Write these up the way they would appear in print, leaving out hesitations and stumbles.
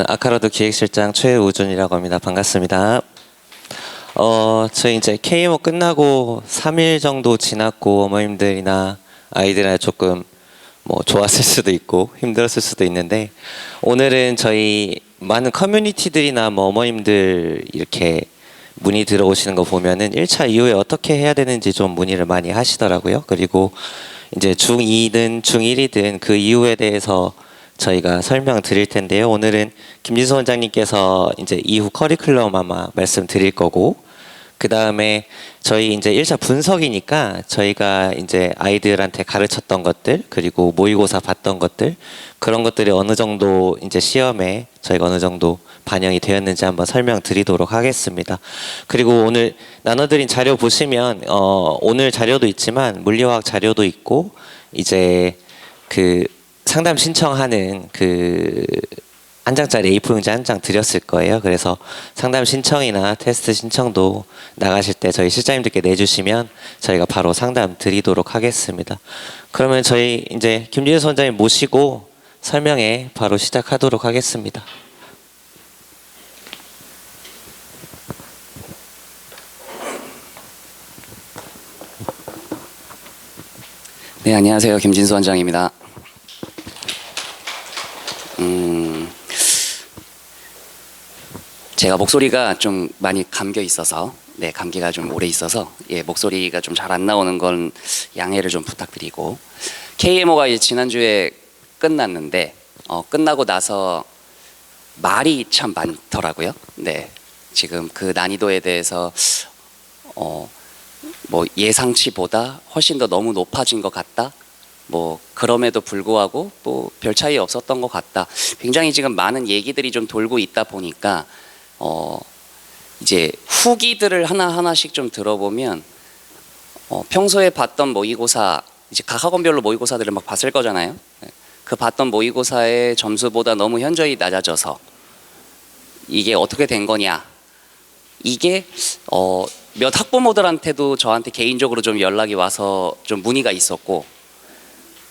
아카로드 기획실장 최우준이라고 합니다. 반갑습니다. 저희 이제 KMO 끝나고 3일 정도 지났고 어머님들이나 아이들이나 조금 뭐 좋았을 수도 있고 힘들었을 수도 있는데, 오늘은 저희 많은 커뮤니티들이나 뭐 어머님들 이렇게 문의 들어오시는 거 보면은 1차 이후에 어떻게 해야 되는지 좀 문의를 많이 하시더라고요. 그리고 이제 중2든 중1이든 그 이후에 대해서 저희가 설명드릴 텐데요. 오늘은 김진수 원장님께서 이제 이후 커리큘럼 아마 말씀드릴 거고, 그 다음에 저희 이제 1차 분석이니까 저희가 이제 아이들한테 가르쳤던 것들, 그리고 모의고사 봤던 것들, 그런 것들이 어느 정도 이제 시험에 저희가 어느 정도 반영이 되었는지 한번 설명드리도록 하겠습니다. 그리고 오늘 나눠드린 자료 보시면 오늘 자료도 있지만 물리화학 자료도 있고, 이제 그 상담 신청하는 그 한 장짜리 A4 용지 한 장 드렸을 거예요. 그래서 상담 신청이나 테스트 신청도 나가실 때 저희 실장님들께 내주시면 저희가 바로 상담 드리도록 하겠습니다. 그러면 저희 이제 김진수 원장님 모시고 설명회 바로 시작하도록 하겠습니다. 네, 안녕하세요. 김진수 원장입니다. 제가 목소리가 좀 많이 감겨 있어서, 감기가 좀 오래 있어서, 목소리가 좀 잘 안 나오는 건 양해를 좀 부탁드리고, KMO가 지난주에 끝났는데, 끝나고 나서 말이 참 많더라고요. 지금 그 난이도에 대해서, 뭐 예상치보다 훨씬 더 너무 높아진 것 같다. 뭐 그럼에도 불구하고 또 별 차이 없었던 것 같다. 굉장히 지금 많은 얘기들이 좀 돌고 있다 보니까 이제 후기들을 하나하나씩 좀 들어보면 평소에 봤던 모의고사, 이제 각 학원별로 모의고사들을 막 봤을 거잖아요. 그 봤던 모의고사의 점수보다 너무 현저히 낮아져서 이게 어떻게 된 거냐. 이게 몇 학부모들한테도 저한테 개인적으로 좀 연락이 와서 좀 문의가 있었고,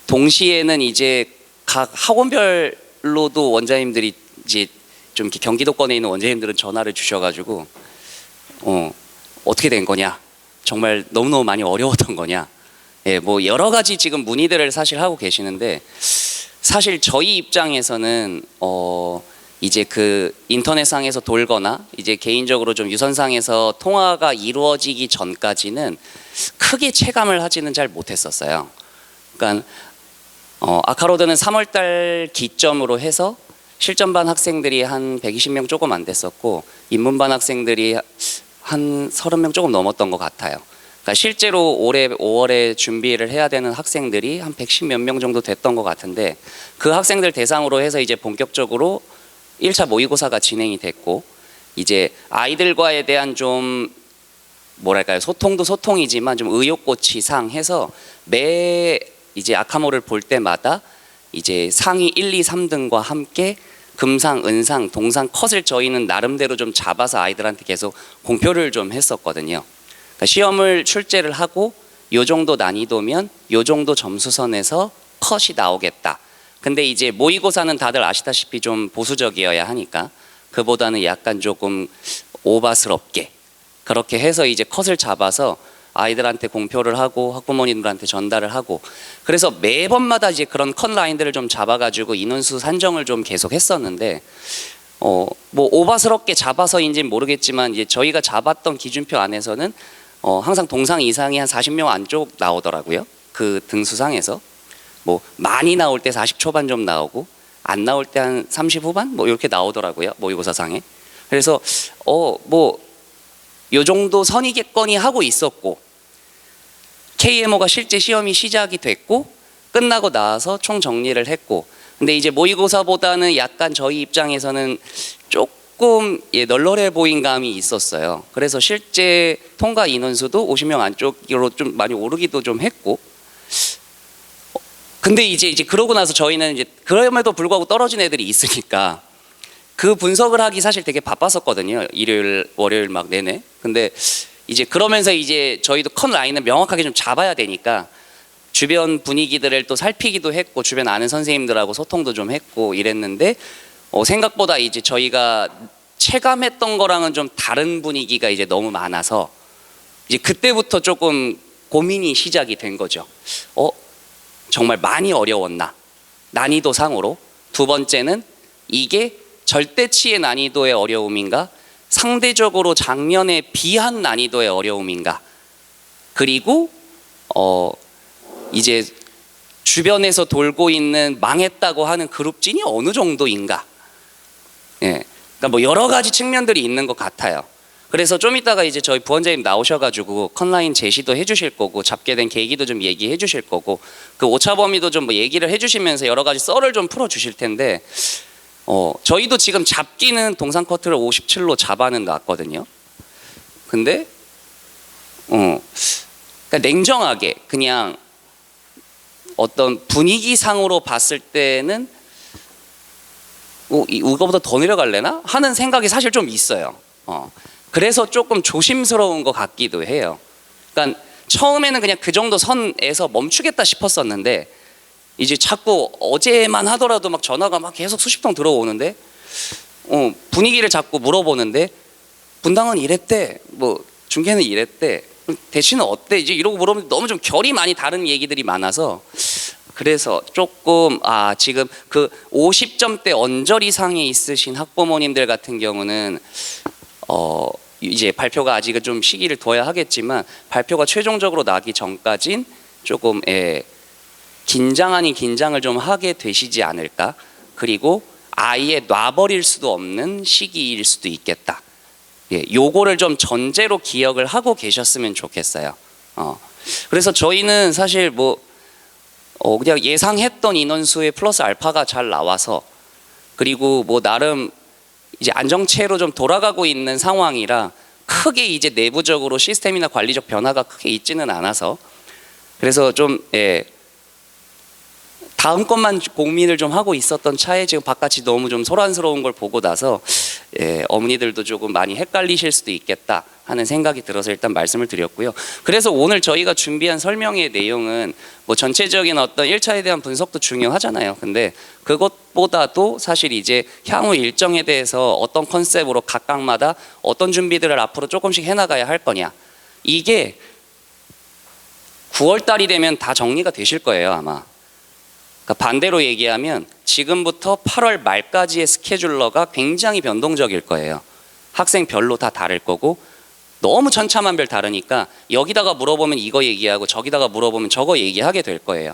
동시에는 이제 각 학원별로도 원장님들이 이제 좀 이렇게 경기도권에 있는 원장님들은 전화를 주셔가지고 어떻게 된 거냐, 정말 너무너무 많이 어려웠던 거냐, 뭐 여러 가지 지금 문의들을 사실 하고 계시는데, 사실 저희 입장에서는 이제 그 인터넷상에서 돌거나 이제 개인적으로 좀 유선상에서 통화가 이루어지기 전까지는 크게 체감을 하지는 잘 못했었어요. 그러니까 아카로드는 3월달 기점으로 해서 실전반 학생들이 한 120명 조금 안 됐었고, 입문반 학생들이 한 30명 조금 넘었던 것 같아요. 그러니까 실제로 올해 5월에 준비를 해야 되는 학생들이 한 110 몇 명 정도 됐던 것 같은데, 그 학생들 대상으로 해서 이제 본격적으로 1차 모의고사가 진행이 됐고, 이제 아이들과에 대한 좀 뭐랄까요, 소통도 소통이지만 좀 의욕고치 상해서 매 이제 아카모를 볼 때마다 이제 상위 1, 2, 3등과 함께 금상, 은상, 동상, 컷을 저희는 나름대로 좀 잡아서 아이들한테 계속 공표를 좀 했었거든요. 그러니까 시험을 출제를 하고 요 정도 난이도면 요 정도 점수선에서 컷이 나오겠다. 근데 이제 모의고사는 다들 아시다시피 좀 보수적이어야 하니까 그보다는 약간 조금 오바스럽게 그렇게 해서 이제 컷을 잡아서 아이들한테 공표를 하고 학부모님들한테 전달을 하고, 그래서 매번마다 이제 그런 컷 라인들을 좀 잡아가지고 인원수 산정을 좀 계속 했었는데, 뭐 오바스럽게 잡아서인지는 모르겠지만 이제 저희가 잡았던 기준표 안에서는 항상 동상 이상이 한 40명 안쪽 나오더라고요. 그 등수상에서 뭐 많이 나올 때 40 초반 좀 나오고 안 나올 때 한 30 후반 뭐 이렇게 나오더라고요, 모의고사상에. 그래서 뭐 요 정도 선의겠거니 하고 있었고 KMO가 실제 시험이 시작이 됐고 끝나고 나서 총 정리를 했고 근데 이제 모의고사보다는 약간 저희 입장에서는 조금 널널해 보인 감이 있었어요. 그래서 실제 통과 인원수도 50명 안쪽으로 좀 많이 오르기도 좀 했고 근데 이제 그러고 나서 저희는 이제 그럼에도 불구하고 떨어진 애들이 있으니까 그 분석을 하기 사실 되게 바빴었거든요. 일요일, 월요일 막 내내. 근데 이제 그러면서 이제 저희도 컷 라인을 명확하게 좀 잡아야 되니까 주변 분위기들을 또 살피기도 했고 주변 아는 선생님들하고 소통도 좀 했고 이랬는데 생각보다 이제 저희가 체감했던 거랑은 좀 다른 분위기가 이제 너무 많아서 이제 그때부터 조금 고민이 시작이 된 거죠. 정말 많이 어려웠나? 난이도 상으로. 두 번째는 이게 절대치의 난이도의 어려움인가? 상대적으로 작년에 비한 난이도의 어려움인가? 그리고 이제 주변에서 돌고 있는 망했다고 하는 그룹진이 어느 정도인가? 예. 그러니까 뭐 여러 가지 측면들이 있는 것 같아요. 그래서 좀 이따가 이제 저희 부원장님 나오셔가지고 컷라인 제시도 해주실 거고 잡게 된 계기도 좀 얘기해 주실 거고 그 오차 범위도 좀 뭐 얘기를 해주시면서 여러 가지 썰을 좀 풀어 주실 텐데 저희도 지금 잡기는 동상 커트를 57로 잡아는 놨거든요. 근데 그러니까 냉정하게 그냥 어떤 분위기상으로 봤을 때는 이거보다 더 내려갈래나 하는 생각이 사실 좀 있어요. 그래서 조금 조심스러운 것 같기도 해요. 그러니까 처음에는 그냥 그 정도 선에서 멈추겠다 싶었었는데 이제 자꾸 어제만 하더라도 막 전화가 막 계속 수십 통 들어오는데 분위기를 자꾸 물어보는데 분당은 이랬대, 뭐 중계는 이랬대, 대신은 어때? 이제 이러고 물어보면 너무 좀 결이 많이 다른 얘기들이 많아서 그래서 조금 지금 그 50점대 언저리 상에 있으신 학부모님들 같은 경우는 이제 발표가 아직은 좀 시기를 둬야 하겠지만 발표가 최종적으로 나기 전까진 조금 긴장 아닌 긴장을 좀 하게 되시지 않을까. 그리고 아예 놔버릴 수도 없는 시기일 수도 있겠다. 요거를 좀 전제로 기억을 하고 계셨으면 좋겠어요. 그래서 저희는 사실 뭐 그냥 예상했던 인원수의 플러스 알파가 잘 나와서 그리고 뭐 나름 이제 안정체로 좀 돌아가고 있는 상황이라 크게 이제 내부적으로 시스템이나 관리적 변화가 크게 있지는 않아서 그래서 좀 다음 것만 고민을 좀 하고 있었던 차에 지금 바깥이 너무 좀 소란스러운 걸 보고 나서 어머니들도 조금 많이 헷갈리실 수도 있겠다 하는 생각이 들어서 일단 말씀을 드렸고요. 그래서 오늘 저희가 준비한 설명의 내용은 뭐 전체적인 어떤 1차에 대한 분석도 중요하잖아요. 근데 그것보다도 사실 이제 향후 일정에 대해서 어떤 컨셉으로 각각마다 어떤 준비들을 앞으로 조금씩 해나가야 할 거냐. 이게 9월 달이 되면 다 정리가 되실 거예요, 아마. 그러니까 반대로 얘기하면 지금부터 8월 말까지의 스케줄러가 굉장히 변동적일 거예요. 학생별로 다 다를 거고 너무 천차만별 다르니까 여기다가 물어보면 이거 얘기하고 저기다가 물어보면 저거 얘기하게 될 거예요.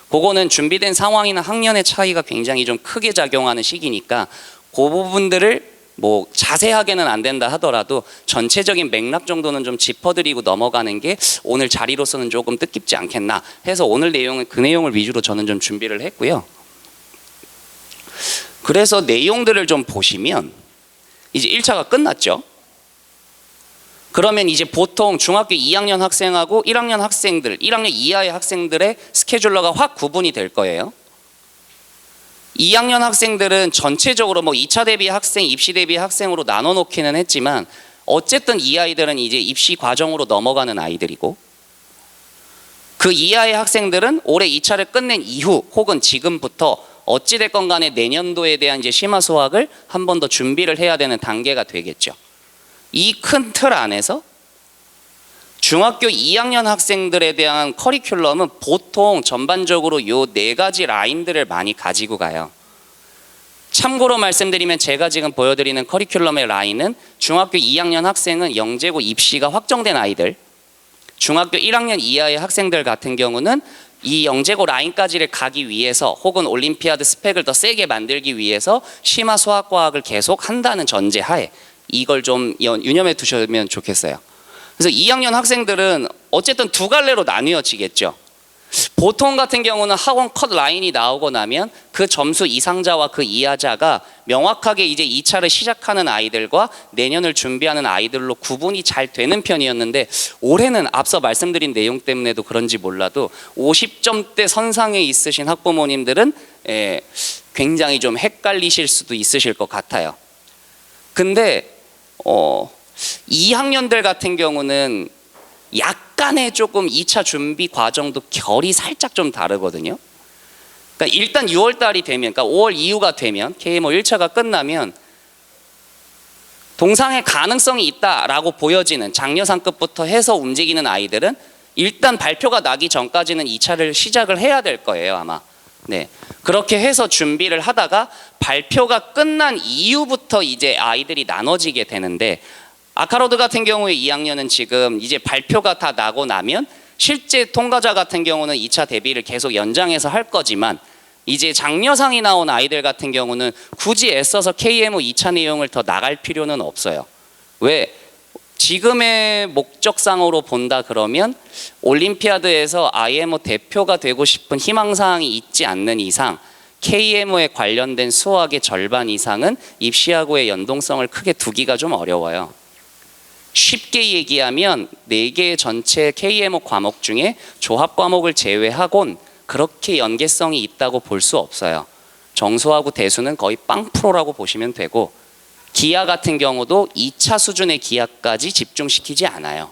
그거는 준비된 상황이나 학년의 차이가 굉장히 좀 크게 작용하는 시기니까 그 부분들을 뭐 자세하게는 안 된다 하더라도 전체적인 맥락 정도는 좀 짚어드리고 넘어가는 게 오늘 자리로서는 조금 뜻깊지 않겠나 해서 오늘 내용은 그 내용을 위주로 저는 좀 준비를 했고요. 그래서 내용들을 좀 보시면 이제 1차가 끝났죠. 그러면 이제 보통 중학교 2학년 학생하고 1학년 학생들, 1학년 이하의 학생들의 스케줄러가 확 구분이 될 거예요. 2학년 학생들은 전체적으로 뭐 2차 대비 학생, 입시 대비 학생으로 나눠 놓기는 했지만 어쨌든 이 아이들은 이제 입시 과정으로 넘어가는 아이들이고 그 이하의 학생들은 올해 2차를 끝낸 이후 혹은 지금부터 어찌됐건 간에 내년도에 대한 이제 심화 수학을 한 번 더 준비를 해야 되는 단계가 되겠죠. 이 큰 틀 안에서 중학교 2학년 학생들에 대한 커리큘럼은 보통 전반적으로 요 4가지 라인들을 많이 가지고 가요. 참고로 말씀드리면 제가 지금 보여드리는 커리큘럼의 라인은 중학교 2학년 학생은 영재고 입시가 확정된 아이들, 중학교 1학년 이하의 학생들 같은 경우는 이 영재고 라인까지를 가기 위해서 혹은 올림피아드 스펙을 더 세게 만들기 위해서 심화 수학과학을 계속 한다는 전제하에 이걸 좀 유념해 두시면 좋겠어요. 그래서 2학년 학생들은 어쨌든 두 갈래로 나뉘어지겠죠. 보통 같은 경우는 학원 컷 라인이 나오고 나면 그 점수 이상자와 그 이하자가 명확하게 이제 2차를 시작하는 아이들과 내년을 준비하는 아이들로 구분이 잘 되는 편이었는데, 올해는 앞서 말씀드린 내용 때문에도 그런지 몰라도 50점대 선상에 있으신 학부모님들은 굉장히 좀 헷갈리실 수도 있으실 것 같아요. 근데 2학년들 같은 경우는 약간의 조금 2차 준비 과정도 결이 살짝 좀 다르거든요. 그러니까 일단 6월 달이 되면, 그러니까 5월 이후가 되면, KMO 1차가 끝나면 동상의 가능성이 있다라고 보여지는 장려상급부터 해서 움직이는 아이들은 일단 발표가 나기 전까지는 2차를 시작을 해야 될 거예요, 아마. 네. 그렇게 해서 준비를 하다가 발표가 끝난 이후부터 이제 아이들이 나눠지게 되는데, 아카로드 같은 경우에 2학년은 지금 이제 발표가 다 나고 나면 실제 통과자 같은 경우는 2차 대비를 계속 연장해서 할 거지만, 이제 장려상이 나온 아이들 같은 경우는 굳이 애써서 KMO 2차 내용을 더 나갈 필요는 없어요. 왜? 지금의 목적상으로 본다 그러면 올림피아드에서 IMO 대표가 되고 싶은 희망사항이 있지 않는 이상 KMO에 관련된 수학의 절반 이상은 입시하고의 연동성을 크게 두기가 좀 어려워요. 쉽게 얘기하면 4개 전체 KMO 과목 중에 조합 과목을 제외하곤 그렇게 연계성이 있다고 볼 수 없어요. 정수하고 대수는 거의 빵프로라고 보시면 되고, 기하 같은 경우도 2차 수준의 기하까지 집중시키지 않아요.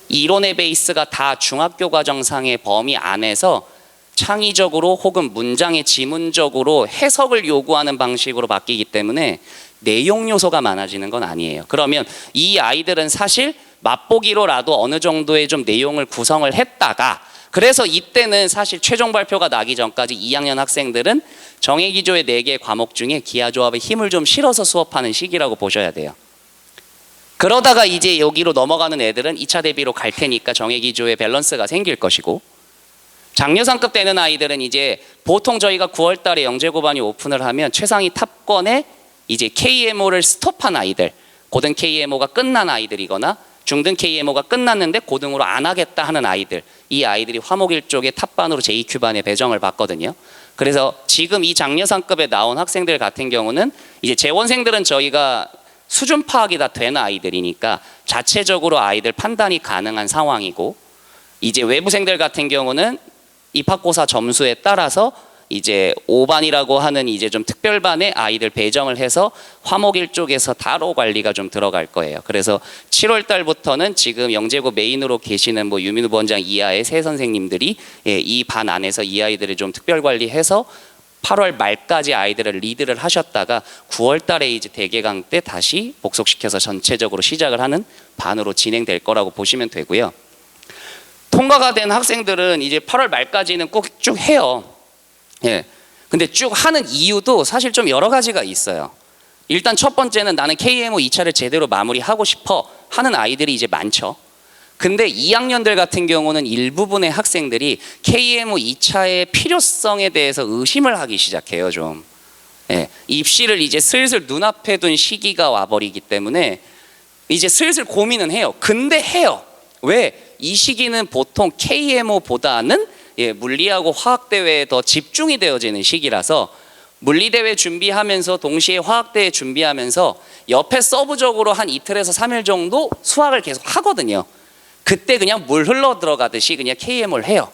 이론의 베이스가 다 중학교 과정상의 범위 안에서 창의적으로 혹은 문장의 지문적으로 해석을 요구하는 방식으로 바뀌기 때문에 내용 요소가 많아지는 건 아니에요. 그러면 이 아이들은 사실 맛보기로라도 어느 정도의 좀 내용을 구성을 했다가, 그래서 이때는 사실 최종 발표가 나기 전까지 2학년 학생들은 정해기조의 4개 과목 중에 기하조합에 힘을 좀 실어서 수업하는 시기라고 보셔야 돼요. 그러다가 이제 여기로 넘어가는 애들은 2차 대비로 갈 테니까 정해기조의 밸런스가 생길 것이고, 장려상급 되는 아이들은 이제 보통 저희가 9월 달에 영재고반이 오픈을 하면 최상위 탑권에 이제 KMO를 스톱한 아이들, 고등 KMO가 끝난 아이들이거나 중등 KMO가 끝났는데 고등으로 안 하겠다 하는 아이들, 이 아이들이 화목일 쪽에 탑반으로 제2Q반에 배정을 받거든요. 그래서 지금 이 장려상급에 나온 학생들 같은 경우는 이제 재원생들은 저희가 수준 파악이 다 된 아이들이니까 자체적으로 아이들 판단이 가능한 상황이고, 이제 외부생들 같은 경우는 입학고사 점수에 따라서 이제 5반이라고 하는 이제 좀 특별반에 아이들 배정을 해서 화목일 쪽에서 다로 관리가 좀 들어갈 거예요. 그래서 7월 달부터는 지금 영재고 메인으로 계시는 뭐 유민우 원장 이하의 새 선생님들이 이 반 안에서 이 아이들을 좀 특별 관리해서 8월 말까지 아이들을 리드를 하셨다가 9월 달에 이제 대개강 때 다시 복속시켜서 전체적으로 시작을 하는 반으로 진행될 거라고 보시면 되고요. 통과가 된 학생들은 이제 8월 말까지는 꼭 쭉 해요. 예. 근데 쭉 하는 이유도 사실 좀 여러 가지가 있어요. 일단 첫 번째는 나는 KMO 2차를 제대로 마무리하고 싶어 하는 아이들이 이제 많죠. 근데 2학년들 같은 경우는 일부분의 학생들이 KMO 2차의 필요성에 대해서 의심을 하기 시작해요, 좀. 예. 입시를 이제 슬슬 눈앞에 둔 시기가 와버리기 때문에 이제 슬슬 고민은 해요. 근데 해요. 왜? 이 시기는 보통 KMO보다는 물리하고 화학대회에 더 집중이 되어지는 시기라서 물리대회 준비하면서 동시에 화학대회 준비하면서 옆에 서브적으로 한 이틀에서 3일 정도 수학을 계속 하거든요. 그때 그냥 물 흘러 들어가듯이 그냥 KM을 해요.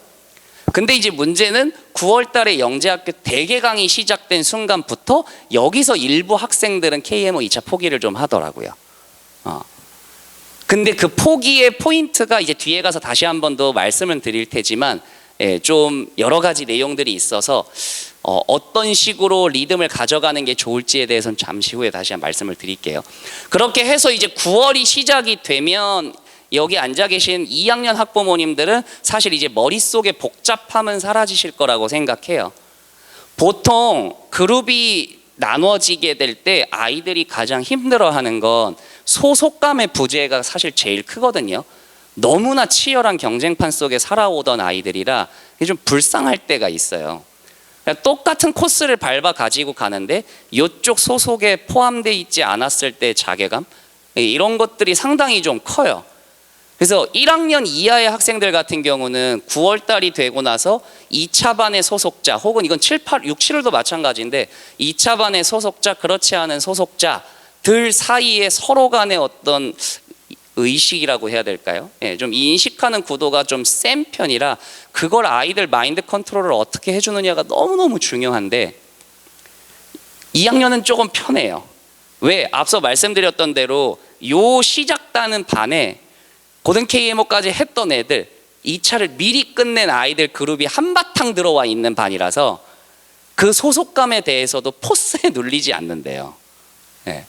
근데 이제 문제는 9월 달에 영재학교 대개강이 시작된 순간부터 여기서 일부 학생들은 KMO 2차 포기를 좀 하더라고요. 근데 그 포기의 포인트가 이제 뒤에 가서 다시 한 번 더 말씀을 드릴 테지만 좀 여러 가지 내용들이 있어서 어떤 식으로 리듬을 가져가는 게 좋을지에 대해서는 잠시 후에 다시 한 말씀을 드릴게요. 그렇게 해서 이제 9월이 시작이 되면 여기 앉아 계신 2학년 학부모님들은 사실 이제 머릿속에 복잡함은 사라지실 거라고 생각해요. 보통 그룹이 나눠지게 될 때 아이들이 가장 힘들어하는 건 소속감의 부재가 사실 제일 크거든요. 너무나 치열한 경쟁판 속에 살아오던 아이들이라 좀 불쌍할 때가 있어요. 똑같은 코스를 밟아 가지고 가는데 이쪽 소속에 포함되어 있지 않았을 때 자괴감, 이런 것들이 상당히 좀 커요. 그래서 1학년 이하의 학생들 같은 경우는 9월 달이 되고 나서 2차 반의 소속자, 혹은 이건 7, 8, 6, 7월도 마찬가지인데 2차 반의 소속자, 그렇지 않은 소속자들 사이에 서로 간의 어떤 의식이라고 해야 될까요? 예, 좀 인식하는 구도가 좀 센 편이라 그걸 아이들 마인드 컨트롤을 어떻게 해주느냐가 너무너무 중요한데 2학년은 조금 편해요. 왜? 앞서 말씀드렸던 대로 요 시작단은 반에 고등 KMO까지 했던 애들 2차를 미리 끝낸 아이들 그룹이 한바탕 들어와 있는 반이라서 그 소속감에 대해서도 포스에 눌리지 않는데요. 예.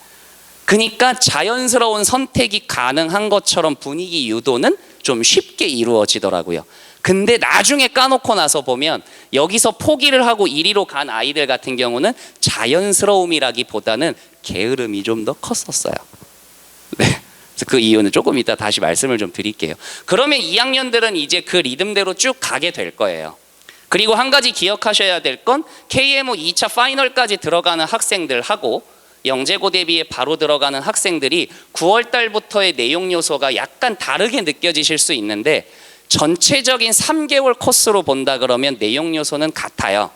그러니까 자연스러운 선택이 가능한 것처럼 분위기 유도는 좀 쉽게 이루어지더라고요. 근데 나중에 까놓고 나서 보면 여기서 포기를 하고 1위로 간 아이들 같은 경우는 자연스러움이라기보다는 게으름이 좀 더 컸었어요. 네. 그래서 그 이유는 조금 이따 다시 말씀을 좀 드릴게요. 그러면 2학년들은 이제 그 리듬대로 쭉 가게 될 거예요. 그리고 한 가지 기억하셔야 될 건 KMO 2차 파이널까지 들어가는 학생들하고 영재고 대비에 바로 들어가는 학생들이 9월 달부터의 내용 요소가 약간 다르게 느껴지실 수 있는데 전체적인 3개월 코스로 본다 그러면 내용 요소는 같아요.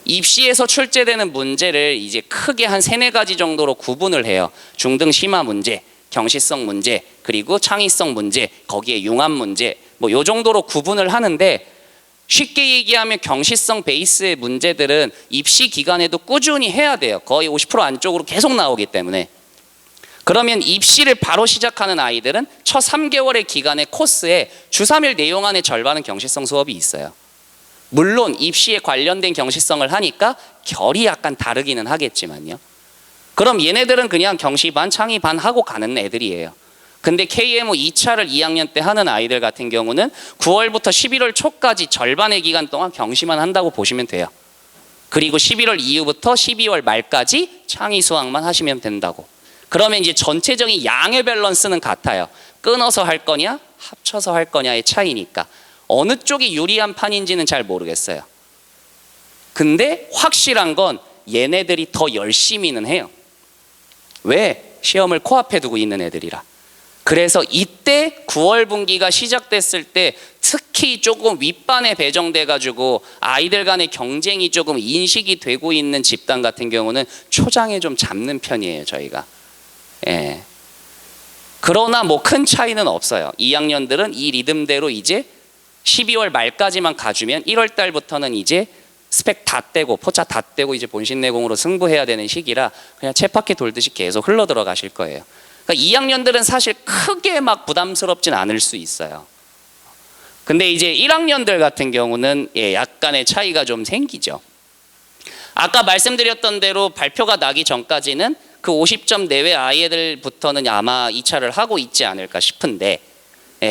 입시에서 출제되는 문제를 이제 크게 한 3-4가지 정도로 구분을 해요. 중등 심화 문제, 경시성 문제, 그리고 창의성 문제, 거기에 융합 문제, 뭐 요 정도로 구분을 하는데 쉽게 얘기하면 경시성 베이스의 문제들은 입시 기간에도 꾸준히 해야 돼요. 거의 50% 안쪽으로 계속 나오기 때문에. 그러면 입시를 바로 시작하는 아이들은 첫 3개월의 기간의 코스에 주 3일 내용 안에 절반은 경시성 수업이 있어요. 물론 입시에 관련된 경시성을 하니까 결이 약간 다르기는 하겠지만요. 그럼 얘네들은 그냥 경시 반, 창의 반 하고 가는 애들이에요. 근데 KMO 2차를 2학년 때 하는 아이들 같은 경우는 9월부터 11월 초까지 절반의 기간 동안 경시만 한다고 보시면 돼요. 그리고 11월 이후부터 12월 말까지 창의 수학만 하시면 된다고. 그러면 이제 전체적인 양의 밸런스는 같아요. 끊어서 할 거냐, 합쳐서 할 거냐의 차이니까. 어느 쪽이 유리한 판인지는 잘 모르겠어요. 근데 확실한 건 얘네들이 더 열심히는 해요. 왜? 시험을 코앞에 두고 있는 애들이라. 그래서 이때 9월 분기가 시작됐을 때 특히 조금 윗반에 배정돼 가지고 아이들 간의 경쟁이 조금 인식이 되고 있는 집단 같은 경우는 초장에 좀 잡는 편이에요, 저희가. 예. 그러나 뭐 큰 차이는 없어요. 2학년들은 이 리듬대로 이제 12월 말까지만 가주면 1월 달부터는 이제 스펙 다 떼고 포차 다 떼고 이제 본신 내공으로 승부해야 되는 시기라 그냥 쳇바퀴 돌듯이 계속 흘러 들어가실 거예요. 그러니까 2학년들은 사실 크게 막 부담스럽진 않을 수 있어요. 근데 이제 1학년들 같은 경우는 약간의 차이가 좀 생기죠. 아까 말씀드렸던 대로 발표가 나기 전까지는 그 50점 내외 아이들부터는 아마 2차를 하고 있지 않을까 싶은데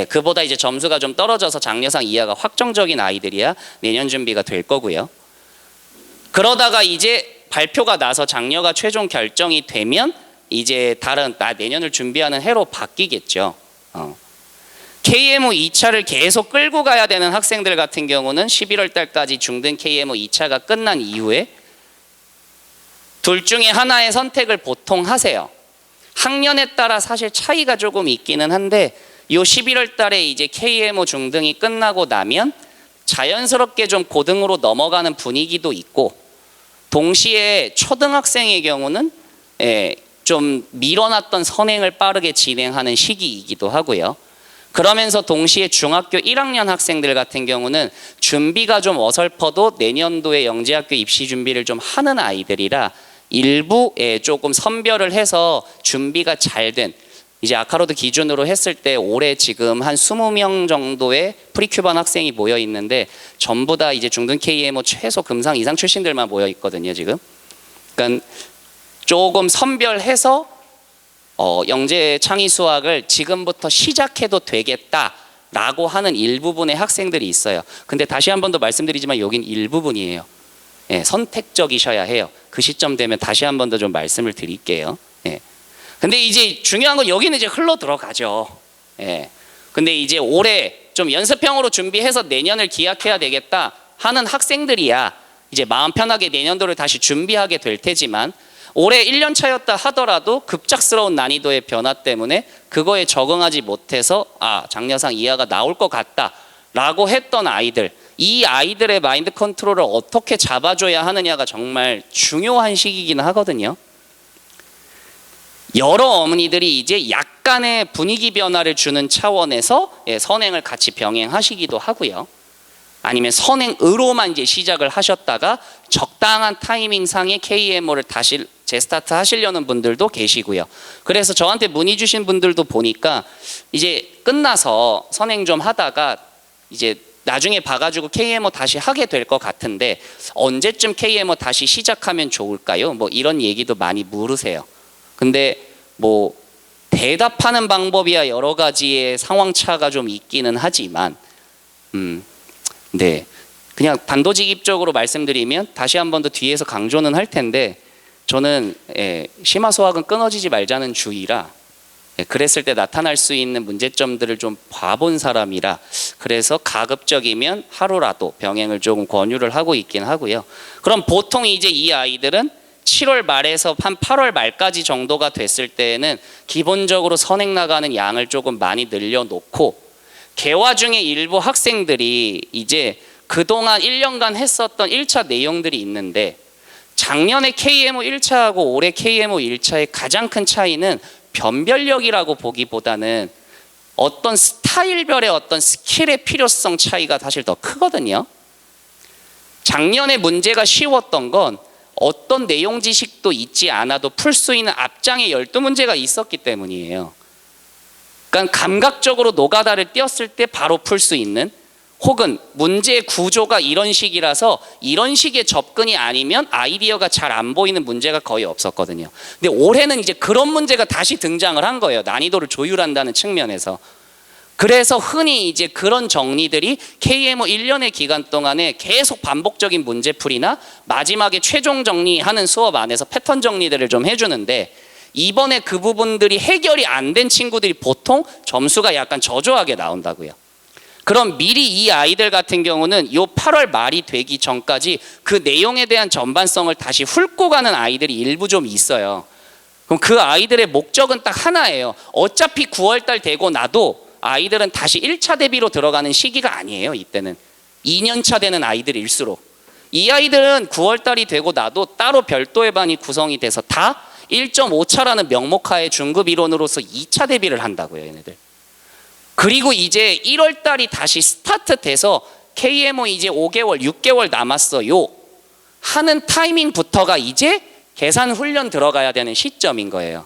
그보다 이제 점수가 좀 떨어져서 장려상 이하가 확정적인 아이들이야 내년 준비가 될 거고요. 그러다가 이제 발표가 나서 장려가 최종 결정이 되면 이제 다른 내년을 준비하는 해로 바뀌겠죠. KMO 2차를 계속 끌고 가야 되는 학생들 같은 경우는 11월 달까지 중등 KMO 2차가 끝난 이후에 둘 중에 하나의 선택을 보통 하세요. 학년에 따라 사실 차이가 조금 있기는 한데 요 11월 달에 이제 KMO 중등이 끝나고 나면 자연스럽게 좀 고등으로 넘어가는 분위기도 있고 동시에 초등학생의 경우는 좀 밀어놨던 선행을 빠르게 진행하는 시기이기도 하고요. 그러면서 동시에 중학교 1학년 학생들 같은 경우는 준비가 좀 어설퍼도 내년도에 영재학교 입시 준비를 좀 하는 아이들이라 일부 조금 선별을 해서 준비가 잘 된 이제 아카로드 기준으로 했을 때 올해 지금 한 20명 정도의 프리큐반 학생이 모여 있는데 전부 다 이제 중등 KMO 최소 금상 이상 출신들만 모여 있거든요, 지금. 그러니까 조금 선별해서 영재 창의 수학을 지금부터 시작해도 되겠다라고 하는 일부분의 학생들이 있어요. 근데 다시 한 번 더 말씀드리지만 여긴 일부분이에요. 선택적이셔야 해요. 그 시점 되면 다시 한 번 더 좀 말씀을 드릴게요. 근데 이제 중요한 건 여기는 이제 흘러 들어가죠. 근데 이제 올해 좀 연습형으로 준비해서 내년을 기약해야 되겠다 하는 학생들이야 이제 마음 편하게 내년도를 다시 준비하게 될 테지만 올해 1년 차였다 하더라도 급작스러운 난이도의 변화 때문에 그거에 적응하지 못해서 장려상 이하가 나올 것 같다라고 했던 아이들, 이 아이들의 마인드 컨트롤을 어떻게 잡아줘야 하느냐가 정말 중요한 시기이긴 하거든요. 여러 어머니들이 이제 약간의 분위기 변화를 주는 차원에서 선행을 같이 병행하시기도 하고요. 아니면 선행으로만 이제 시작을 하셨다가 적당한 타이밍상에 KMO를 다시 재스타트 하시려는 분들도 계시고요. 그래서 저한테 문의 주신 분들도 보니까 이제 끝나서 선행 좀 하다가 이제 나중에 봐가지고 KMO 다시 하게 될 것 같은데 언제쯤 KMO 다시 시작하면 좋을까요? 뭐 이런 얘기도 많이 물으세요. 근데 뭐 대답하는 방법이야 여러 가지의 상황차가 좀 있기는 하지만 네, 그냥 단도직입적으로 말씀드리면 다시 한 번 더 뒤에서 강조는 할 텐데 저는 심화 소학은 끊어지지 말자는 주의라 그랬을 때 나타날 수 있는 문제점들을 좀 봐본 사람이라 그래서 가급적이면 하루라도 병행을 조금 권유를 하고 있긴 하고요. 그럼 보통 이제 이 아이들은 7월 말에서 한 8월 말까지 정도가 됐을 때는 기본적으로 선행 나가는 양을 조금 많이 늘려놓고 개화 중에 일부 학생들이 이제 그동안 1년간 했었던 1차 내용들이 있는데 작년에 KMO 1차하고 올해 KMO 1차의 가장 큰 차이는 변별력이라고 보기보다는 어떤 스타일별의 어떤 스킬의 필요성 차이가 사실 더 크거든요. 작년에 문제가 쉬웠던 건 어떤 내용 지식도 있지 않아도 풀 수 있는 앞장에 12문제가 있었기 때문이에요. 그러니까 감각적으로 노가다를 띄었을 때 바로 풀 수 있는 혹은 문제의 구조가 이런 식이라서 이런 식의 접근이 아니면 아이디어가 잘 안 보이는 문제가 거의 없었거든요. 근데 올해는 이제 그런 문제가 다시 등장을 한 거예요. 난이도를 조율한다는 측면에서. 그래서 흔히 이제 그런 정리들이 KMO 1년의 기간 동안에 계속 반복적인 문제풀이나 마지막에 최종 정리하는 수업 안에서 패턴 정리들을 좀 해주는데 이번에 그 부분들이 해결이 안 된 친구들이 보통 점수가 약간 저조하게 나온다고요. 그럼 미리 이 아이들 같은 경우는 요 8월 말이 되기 전까지 그 내용에 대한 전반성을 다시 훑고 가는 아이들이 일부 좀 있어요. 그럼 그 아이들의 목적은 딱 하나예요. 어차피 9월 달 되고 나도 아이들은 다시 1차 대비로 들어가는 시기가 아니에요. 이때는 2년차 되는 아이들일수록 이 아이들은 9월 달이 되고 나도 따로 별도의 반이 구성이 돼서 다 1.5차라는 명목하에 중급 이론으로서 2차 대비를 한다고요. 얘네들. 그리고 이제 1월 달이 다시 스타트 돼서 KMO 이제 5개월 6개월 남았어요 하는 타이밍부터가 이제 계산 훈련 들어가야 되는 시점인 거예요.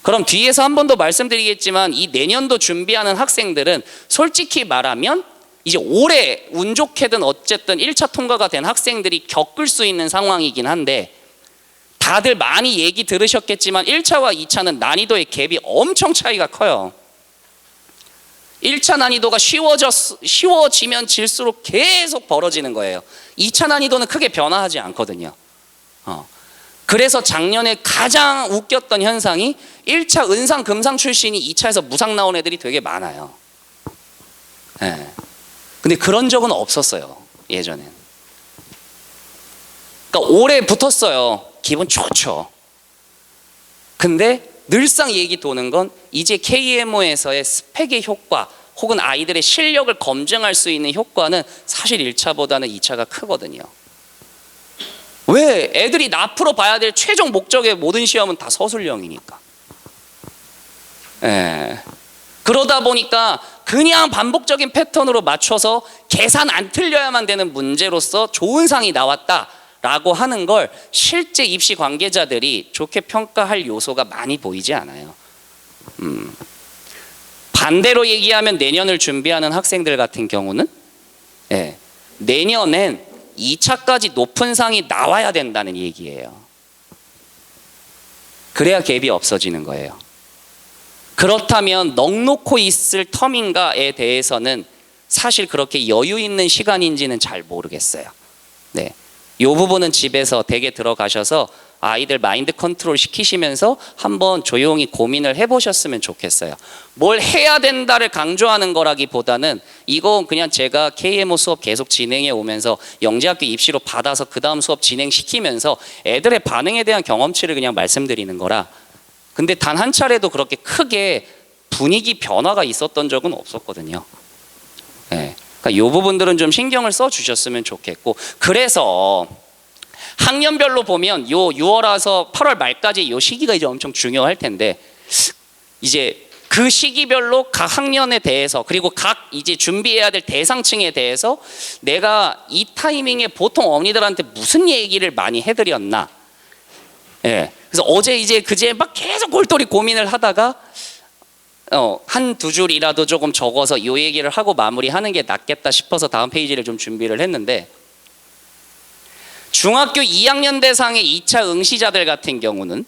그럼 뒤에서 한 번 더 말씀드리겠지만 이 내년도 준비하는 학생들은 솔직히 말하면 이제 올해 운 좋게든 어쨌든 1차 통과가 된 학생들이 겪을 수 있는 상황이긴 한데 다들 많이 얘기 들으셨겠지만 1차와 2차는 난이도의 갭이 엄청 차이가 커요. 1차 난이도가 쉬워지면 질수록 계속 벌어지는 거예요. 2차 난이도는 크게 변화하지 않거든요. 그래서 작년에 가장 웃겼던 현상이 1차 은상 금상 출신이 2차에서 무상 나온 애들이 되게 많아요. 네. 근데 그런 적은 없었어요. 예전엔. 그러니까 올해 붙었어요. 기분 좋죠. 근데 늘상 얘기 도는 건 이제 KMO에서의 스펙의 효과 혹은 아이들의 실력을 검증할 수 있는 효과는 사실 1차보다는 2차가 크거든요. 왜? 애들이 앞으로 봐야 될 최종 목적의 모든 시험은 다 서술형이니까. 그러다 보니까 그냥 반복적인 패턴으로 맞춰서 계산 안 틀려야만 되는 문제로서 좋은 상이 나왔다라고 하는 걸 실제 입시 관계자들이 좋게 평가할 요소가 많이 보이지 않아요. 반대로 얘기하면 내년을 준비하는 학생들 같은 경우는 내년엔 2차까지 높은 상이 나와야 된다는 얘기예요. 그래야 갭이 없어지는 거예요. 그렇다면 넉놓고 있을 텀인가에 대해서는 사실 그렇게 여유 있는 시간인지는 잘 모르겠어요. 네, 이 부분은 집에서 댁에 들어가셔서 아이들 마인드 컨트롤 시키시면서 한번 조용히 고민을 해보셨으면 좋겠어요. 뭘 해야 된다를 강조하는 거라기보다는 이건 그냥 제가 KMO 수업 계속 진행해 오면서 영재학교 입시로 받아서 그 다음 수업 진행시키면서 애들의 반응에 대한 경험치를 그냥 말씀드리는 거라. 근데 단 한 차례도 그렇게 크게 분위기 변화가 있었던 적은 없었거든요. 네. 그러니까 이 부분들은 좀 신경을 써 주셨으면 좋겠고, 그래서 학년별로 보면 요 6월에서 8월 말까지 요 시기가 이제 엄청 중요할 텐데, 이제 그 시기별로 각 학년에 대해서 그리고 각 이제 준비해야 될 대상층에 대해서 내가 이 타이밍에 보통 어머니들한테 무슨 얘기를 많이 해드렸나. 예. 그래서 어제 이제 그제 막 계속 골똘히 고민을 하다가 한 두 줄이라도 조금 적어서 요 얘기를 하고 마무리하는 게 낫겠다 싶어서 다음 페이지를 좀 준비를 했는데, 중학교 2학년 대상의 2차 응시자들 같은 경우는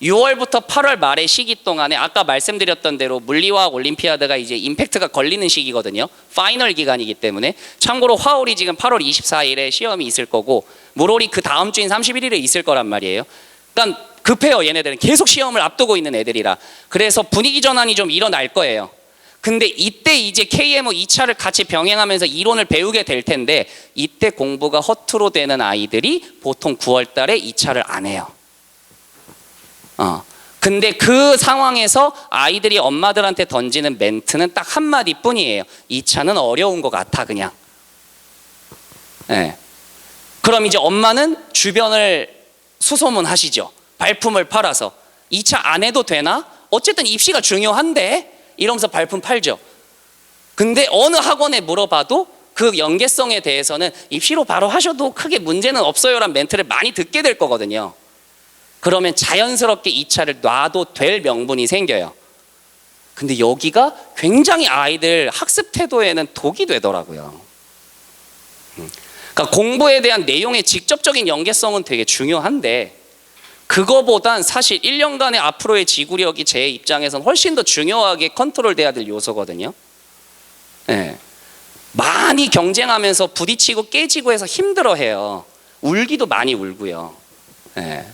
6월부터 8월 말의 시기 동안에 아까 말씀드렸던 대로 물리화학 올림피아드가 이제 임팩트가 걸리는 시기거든요. 파이널 기간이기 때문에. 참고로 화올이 지금 8월 24일에 시험이 있을 거고 물올이 그 다음 주인 31일에 있을 거란 말이에요. 그러니까 급해요. 얘네들은 계속 시험을 앞두고 있는 애들이라. 그래서 분위기 전환이 좀 일어날 거예요. 근데 이때 이제 KMO 2차를 같이 병행하면서 이론을 배우게 될 텐데, 이때 공부가 허투루 되는 아이들이 보통 9월 달에 2차를 안 해요. 근데 그 상황에서 아이들이 엄마들한테 던지는 멘트는 딱 한마디 뿐이에요. 2차는 어려운 것 같아, 그냥. 네. 그럼 이제 엄마는 주변을 수소문 하시죠. 발품을 팔아서. 2차 안 해도 되나? 어쨌든 입시가 중요한데? 이러면서 발품 팔죠. 근데 어느 학원에 물어봐도 그 연계성에 대해서는 입시로 바로 하셔도 크게 문제는 없어요란 멘트를 많이 듣게 될 거거든요. 그러면 자연스럽게 2차를 놔도 될 명분이 생겨요. 근데 여기가 굉장히 아이들 학습 태도에는 독이 되더라고요. 그러니까 공부에 대한 내용의 직접적인 연계성은 되게 중요한데, 그거보단 사실 1년간의 앞으로의 지구력이 제 입장에서는 훨씬 더 중요하게 컨트롤돼야 될 요소거든요. 네. 많이 경쟁하면서 부딪히고 깨지고 해서 힘들어해요. 울기도 많이 울고요. 네.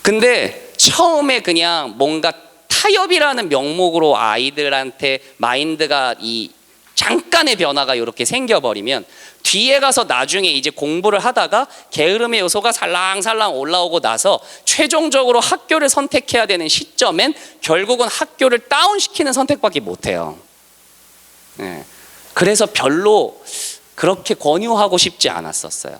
근데 처음에 그냥 뭔가 타협이라는 명목으로 아이들한테 마인드가 이 잠깐의 변화가 이렇게 생겨버리면 뒤에 가서 나중에 이제 공부를 하다가 게으름의 요소가 살랑살랑 올라오고 나서 최종적으로 학교를 선택해야 되는 시점엔 결국은 학교를 다운시키는 선택밖에 못해요. 네. 그래서 별로 그렇게 권유하고 싶지 않았었어요.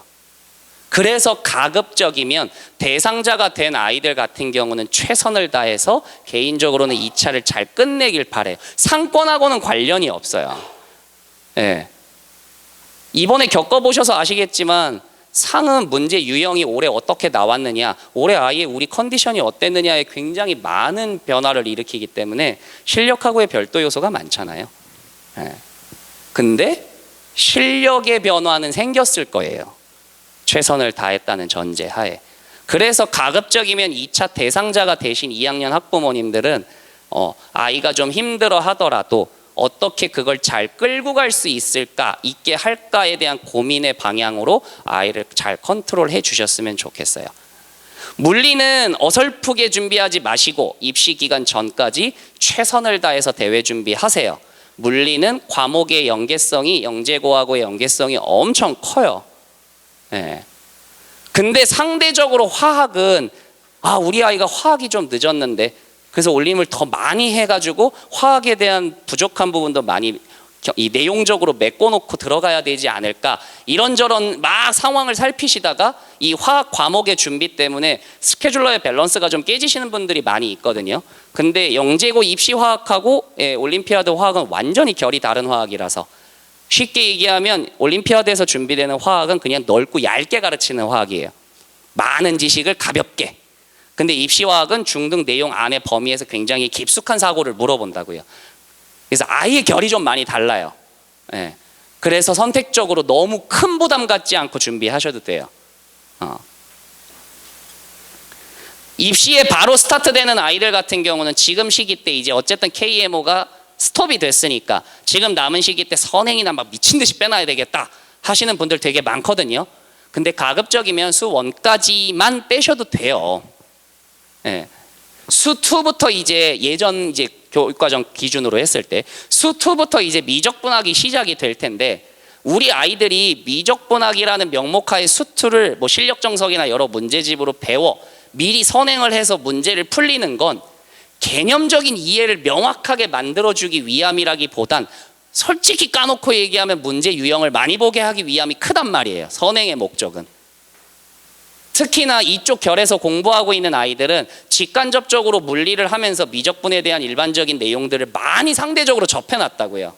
그래서 가급적이면 대상자가 된 아이들 같은 경우는 최선을 다해서 개인적으로는 2차를 잘 끝내길 바래요. 상권하고는 관련이 없어요. 네. 이번에 겪어보셔서 아시겠지만 상은 문제 유형이 올해 어떻게 나왔느냐, 올해 아이의 우리 컨디션이 어땠느냐에 굉장히 많은 변화를 일으키기 때문에 실력하고의 별도 요소가 많잖아요. 네. 근데 실력의 변화는 생겼을 거예요. 최선을 다했다는 전제하에. 그래서 가급적이면 2차 대상자가 되신 2학년 학부모님들은 아이가 좀 힘들어 하더라도 어떻게 그걸 잘 끌고 갈 수 있게 할까에 대한 고민의 방향으로 아이를 잘 컨트롤해 주셨으면 좋겠어요. 물리는 어설프게 준비하지 마시고 입시 기간 전까지 최선을 다해서 대회 준비하세요. 물리는 과목의 연계성이 영재고하고의 연계성이 엄청 커요. 네. 근데 상대적으로 화학은 우리 아이가 화학이 좀 늦었는데 그래서 올림을 더 많이 해가지고 화학에 대한 부족한 부분도 많이 이 내용적으로 메꿔놓고 들어가야 되지 않을까, 이런저런 막 상황을 살피시다가 이 화학 과목의 준비 때문에 스케줄러의 밸런스가 좀 깨지시는 분들이 많이 있거든요. 근데 영재고 입시 화학하고 올림피아드 화학은 완전히 결이 다른 화학이라서 쉽게 얘기하면 올림피아드에서 준비되는 화학은 그냥 넓고 얇게 가르치는 화학이에요. 많은 지식을 가볍게. 근데 입시화학은 중등 내용 안의 범위에서 굉장히 깊숙한 사고를 물어본다고요. 그래서 아예 결이 좀 많이 달라요. 네. 그래서 선택적으로 너무 큰 부담 갖지 않고 준비하셔도 돼요. 입시에 바로 스타트되는 아이들 같은 경우는 지금 시기 때 이제 어쨌든 KMO가 스톱이 됐으니까 지금 남은 시기 때 선행이나 막 미친 듯이 빼놔야 되겠다 하시는 분들 되게 많거든요. 근데 가급적이면 수 1까지만 빼셔도 돼요. 예. 수 2부터 이제 예전 이제 교육과정 기준으로 했을 때 수 2부터 이제 미적분학이 시작이 될 텐데 우리 아이들이 미적분학이라는 명목하에 수 2를 뭐 실력 정석이나 여러 문제집으로 배워 미리 선행을 해서 문제를 풀리는 건 개념적인 이해를 명확하게 만들어주기 위함이라기보단 솔직히 까놓고 얘기하면 문제 유형을 많이 보게 하기 위함이 크단 말이에요. 선행의 목적은. 특히나 이쪽 결에서 공부하고 있는 아이들은 직간접적으로 물리를 하면서 미적분에 대한 일반적인 내용들을 많이 상대적으로 접해놨다고요.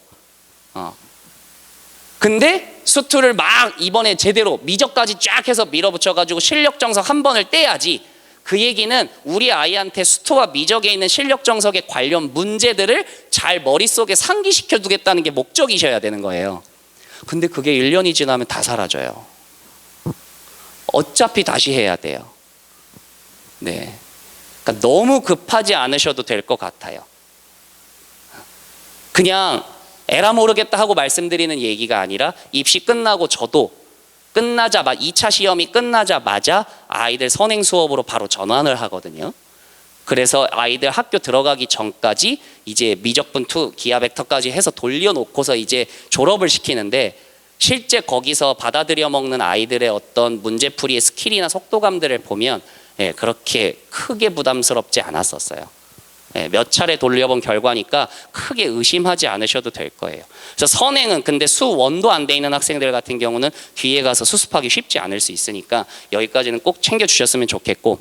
근데 수투를 막 이번에 제대로 미적까지 쫙 해서 밀어붙여가지고 실력 정석 한 번을 떼야지. 그 얘기는 우리 아이한테 수투와 미적에 있는 실력 정석에 관련 문제들을 잘 머릿속에 상기시켜 두겠다는 게 목적이셔야 되는 거예요. 근데 그게 1년이 지나면 다 사라져요. 어차피 다시 해야 돼요. 네. 그러니까 너무 급하지 않으셔도 될 것 같아요. 그냥 에라 모르겠다 하고 말씀드리는 얘기가 아니라 입시 끝나고 저도 2차 시험이 끝나자마자 아이들 선행 수업으로 바로 전환을 하거든요. 그래서 아이들 학교 들어가기 전까지 이제 미적분 2 기하 벡터까지 해서 돌려놓고서 이제 졸업을 시키는데 실제 거기서 받아들여 먹는 아이들의 어떤 문제풀이의 스킬이나 속도감들을 보면 그렇게 크게 부담스럽지 않았었어요. 몇 차례 돌려본 결과니까 크게 의심하지 않으셔도 될 거예요. 그래서 선행은 근데 수 1도 안 돼 있는 학생들 같은 경우는 뒤에 가서 수습하기 쉽지 않을 수 있으니까 여기까지는 꼭 챙겨주셨으면 좋겠고,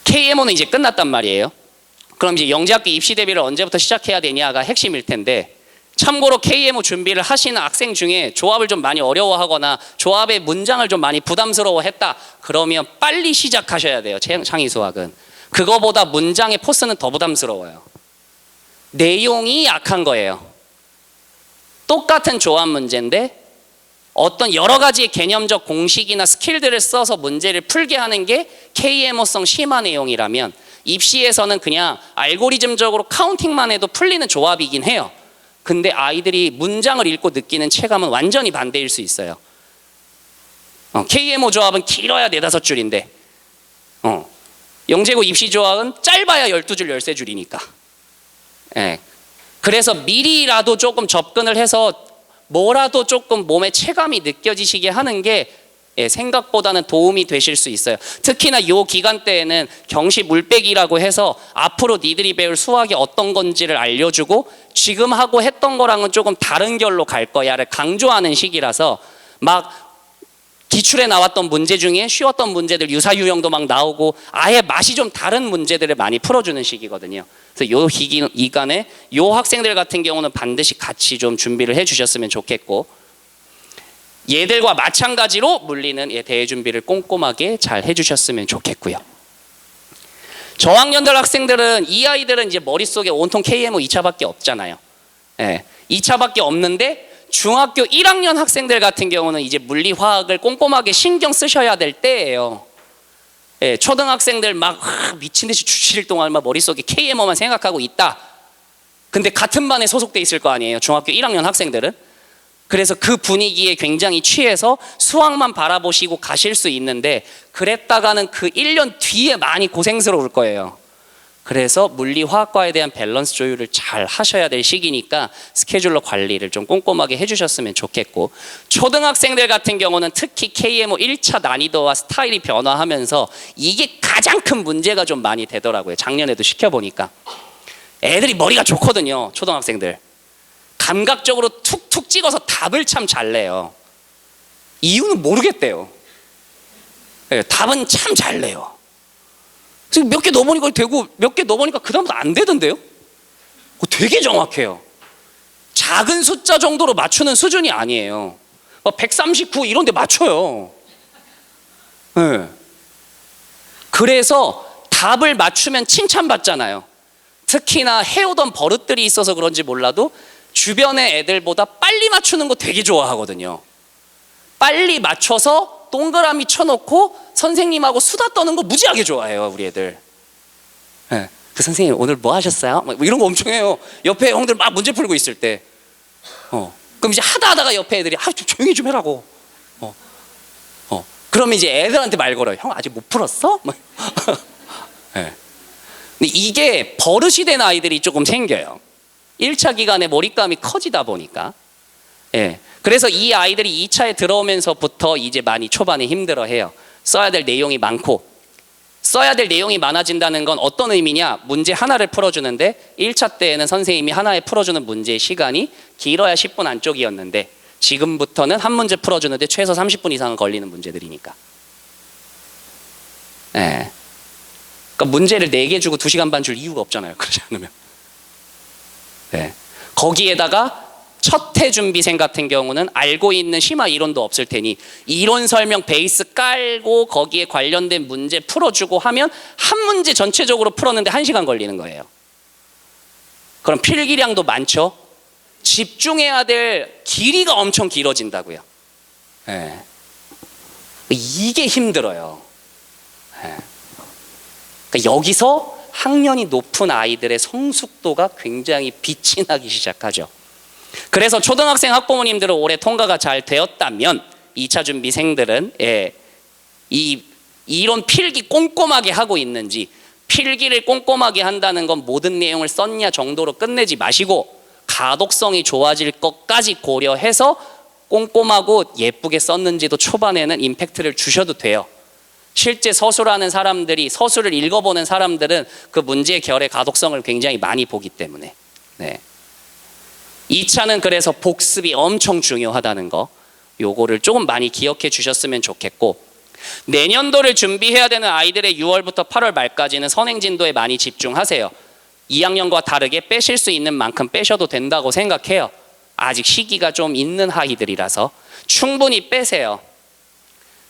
KMO는 이제 끝났단 말이에요. 그럼 이제 영재학교 입시 대비를 언제부터 시작해야 되냐가 핵심일 텐데, 참고로 KMO 준비를 하시는 학생 중에 조합을 좀 많이 어려워하거나 조합의 문장을 좀 많이 부담스러워했다 그러면 빨리 시작하셔야 돼요. 창의수학은 그거보다 문장의 포스는 더 부담스러워요. 내용이 약한 거예요. 똑같은 조합 문제인데 어떤 여러 가지의 개념적 공식이나 스킬들을 써서 문제를 풀게 하는 게 KMO성 심화 내용이라면 입시에서는 그냥 알고리즘적으로 카운팅만 해도 풀리는 조합이긴 해요. 근데 아이들이 문장을 읽고 느끼는 체감은 완전히 반대일 수 있어요. KMO 조합은 길어야 4-5줄인데 영재고 입시 조합은 짧아야 12줄 13줄이니까. 그래서 미리라도 조금 접근을 해서 뭐라도 조금 몸의 체감이 느껴지시게 하는 게 생각보다는 도움이 되실 수 있어요. 특히나 이 기간대에는 경시 물빼기라고 해서 앞으로 니들이 배울 수학이 어떤 건지를 알려주고 지금 하고 했던 거랑은 조금 다른 결로 갈 거야를 강조하는 시기라서 막 기출에 나왔던 문제 중에 쉬웠던 문제들 유사유형도 막 나오고 아예 맛이 좀 다른 문제들을 많이 풀어주는 시기거든요. 그래서 요 기간에 요 학생들 같은 경우는 반드시 같이 좀 준비를 해주셨으면 좋겠고, 얘들과 마찬가지로 물리는 대회 준비를 꼼꼼하게 잘 해주셨으면 좋겠고요. 저학년들 학생들은 이 아이들은 이제 머릿속에 온통 KMO 2차밖에 없잖아요. 2차밖에 없는데 중학교 1학년 학생들 같은 경우는 이제 물리 화학을 꼼꼼하게 신경 쓰셔야 될 때예요. 초등학생들 막 미친 듯이 주칠 동안 막 머릿속에 KMO만 생각하고 있다. 근데 같은 반에 소속돼 있을 거 아니에요, 중학교 1학년 학생들은. 그래서 그 분위기에 굉장히 취해서 수학만 바라보시고 가실 수 있는데 그랬다가는 그 1년 뒤에 많이 고생스러울 거예요. 그래서 물리 화학과에 대한 밸런스 조율을 잘 하셔야 될 시기니까 스케줄러 관리를 좀 꼼꼼하게 해주셨으면 좋겠고, 초등학생들 같은 경우는 특히 KMO 1차 난이도와 스타일이 변화하면서 이게 가장 큰 문제가 좀 많이 되더라고요. 작년에도 시켜보니까 애들이 머리가 좋거든요. 초등학생들 감각적으로 툭툭 찍어서 답을 참 잘 내요. 이유는 모르겠대요. 답은 참 잘 내요. 지금 몇 개 넣어보니까 되고 몇 개 넣어보니까 그 다음부터 안 되던데요? 되게 정확해요. 작은 숫자 정도로 맞추는 수준이 아니에요. 139 이런 데 맞춰요. 그래서 답을 맞추면 칭찬받잖아요. 특히나 해오던 버릇들이 있어서 그런지 몰라도 주변의 애들보다 빨리 맞추는 거 되게 좋아하거든요. 빨리 맞춰서 동그라미 쳐놓고 선생님하고 수다 떠는 거 무지하게 좋아해요, 우리 애들. 그 선생님 오늘 뭐 하셨어요? 뭐 이런 거 엄청 해요. 옆에 형들 막 문제 풀고 있을 때. 그럼 이제 하다가 옆에 애들이 좀 조용히 좀 해라고. 그러면 이제 애들한테 말 걸어요. 형 아직 못 풀었어? 뭐. 네. 근데 이게 버릇이 된 아이들이 조금 생겨요. 1차 기간에 몰입감이 커지다 보니까. 예. 그래서 이 아이들이 2차에 들어오면서부터 이제 많이 초반에 힘들어해요. 써야 될 내용이 많고, 써야 될 내용이 많아진다는 건 어떤 의미냐? 문제 하나를 풀어주는데 1차 때에는 선생님이 하나에 풀어주는 문제의 시간이 길어야 10분 안쪽이었는데 지금부터는 한 문제 풀어주는데 최소 30분 이상은 걸리는 문제들이니까. 예. 그러니까 문제를 4개 주고 2시간 반 줄 이유가 없잖아요. 그러지 않으면. 네. 거기에다가 첫 해 준비생 같은 경우는 알고 있는 심화 이론도 없을 테니 이론 설명 베이스 깔고 거기에 관련된 문제 풀어주고 하면 한 문제 전체적으로 풀었는데 1시간 걸리는 거예요. 그럼 필기량도 많죠. 집중해야 될 길이가 엄청 길어진다고요. 네. 이게 힘들어요. 네. 그러니까 여기서 학년이 높은 아이들의 성숙도가 굉장히 빛이 나기 시작하죠. 그래서 초등학생 학부모님들은 올해 통과가 잘 되었다면 2차 준비생들은 이 이론 필기 꼼꼼하게 하고 있는지, 필기를 꼼꼼하게 한다는 건 모든 내용을 썼냐 정도로 끝내지 마시고 가독성이 좋아질 것까지 고려해서 꼼꼼하고 예쁘게 썼는지도 초반에는 임팩트를 주셔도 돼요. 실제 서술하는 사람들이, 서술을 읽어보는 사람들은 그 문제의 결의 가독성을 굉장히 많이 보기 때문에. 네. 2차는 그래서 복습이 엄청 중요하다는 거, 요거를 조금 많이 기억해 주셨으면 좋겠고, 내년도를 준비해야 되는 아이들의 6월부터 8월 말까지는 선행진도에 많이 집중하세요. 2학년과 다르게 빼실 수 있는 만큼 빼셔도 된다고 생각해요. 아직 시기가 좀 있는 아이들이라서 충분히 빼세요.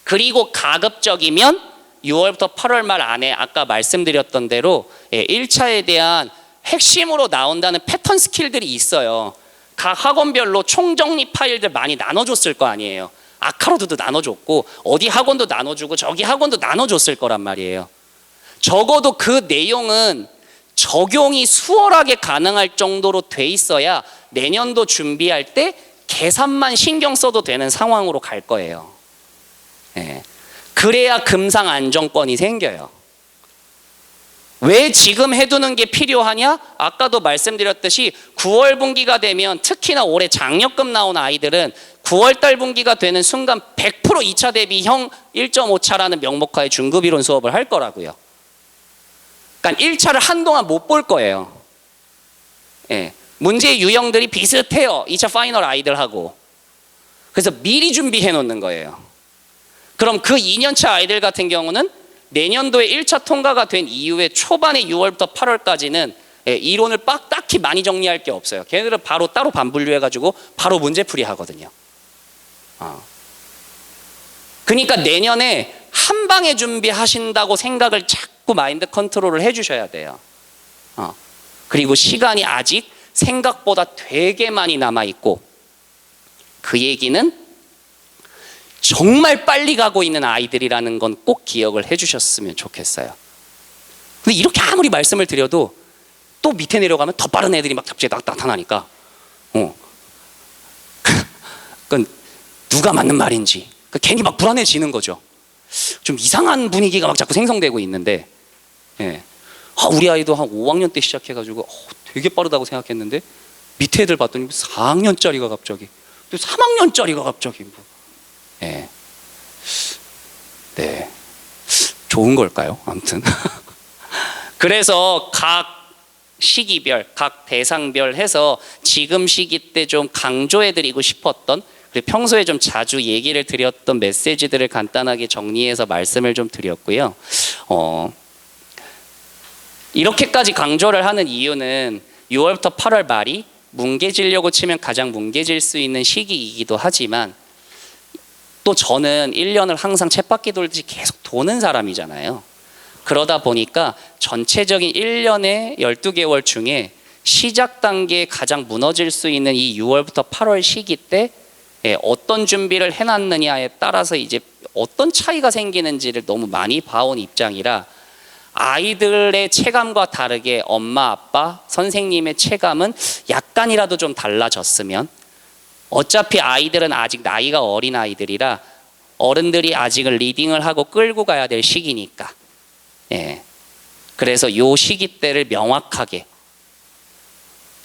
그리고 가급적이면 6월부터 8월 말 안에 아까 말씀드렸던 대로 1차에 대한 핵심으로 나온다는 패턴 스킬들이 있어요. 각 학원별로 총정리 파일들 많이 나눠줬을 거 아니에요. 아카로드도 나눠줬고 어디 학원도 나눠주고 저기 학원도 나눠줬을 거란 말이에요. 적어도 그 내용은 적용이 수월하게 가능할 정도로 돼 있어야 내년도 준비할 때 계산만 신경 써도 되는 상황으로 갈 거예요. 예. 그래야 금상안정권이 생겨요. 왜 지금 해두는 게 필요하냐? 아까도 말씀드렸듯이 9월 분기가 되면 특히나 올해 장려금 나온 아이들은 9월달 분기가 되는 순간 100% 2차 대비 형 1.5차라는 명목하에 중급이론 수업을 할 거라고요. 그러니까 1차를 한동안 못 볼 거예요. 예. 문제의 유형들이 비슷해요. 2차 파이널 아이들하고. 그래서 미리 준비해 놓는 거예요. 그럼 그 2년차 아이들 같은 경우는 내년도에 1차 통과가 된 이후에 초반에 6월부터 8월까지는 이론을 딱히 많이 정리할 게 없어요. 걔네들은 바로 따로 반분류해가지고 바로 문제풀이 하거든요. 그러니까 내년에 한 방에 준비하신다고 생각을 자꾸 마인드 컨트롤을 해주셔야 돼요. 그리고 시간이 아직 생각보다 되게 많이 남아있고, 그 얘기는 정말 빨리 가고 있는 아이들이라는 건 꼭 기억을 해주셨으면 좋겠어요. 근데 이렇게 아무리 말씀을 드려도 또 밑에 내려가면 더 빠른 애들이 막 갑자기 나타나니까 그건 누가 맞는 말인지 괜히 막 불안해지는 거죠. 좀 이상한 분위기가 막 자꾸 생성되고 있는데, 우리 아이도 한 5학년 때 시작해가지고 되게 빠르다고 생각했는데 밑에 애들 봤더니 4학년짜리가 갑자기, 또 3학년짜리가 갑자기 네. 좋은 걸까요? 아무튼 그래서 각 시기별, 각 대상별 해서 지금 시기 때 좀 강조해드리고 싶었던, 그리고 평소에 좀 자주 얘기를 드렸던 메시지들을 간단하게 정리해서 말씀을 좀 드렸고요. 이렇게까지 강조를 하는 이유는 6월부터 8월 말이 뭉개지려고 치면 가장 뭉개질 수 있는 시기이기도 하지만, 또 저는 1년을 항상 쳇바퀴 돌듯이 계속 도는 사람이잖아요. 그러다 보니까 전체적인 1년의 12개월 중에 시작 단계에 가장 무너질 수 있는 이 6월부터 8월 시기 때 어떤 준비를 해놨느냐에 따라서 이제 어떤 차이가 생기는지를 너무 많이 봐온 입장이라, 아이들의 체감과 다르게 엄마, 아빠, 선생님의 체감은 약간이라도 좀 달라졌으면, 어차피 아이들은 아직 나이가 어린 아이들이라 어른들이 아직은 리딩을 하고 끌고 가야 될 시기니까. 예. 그래서 요 시기 때를 명확하게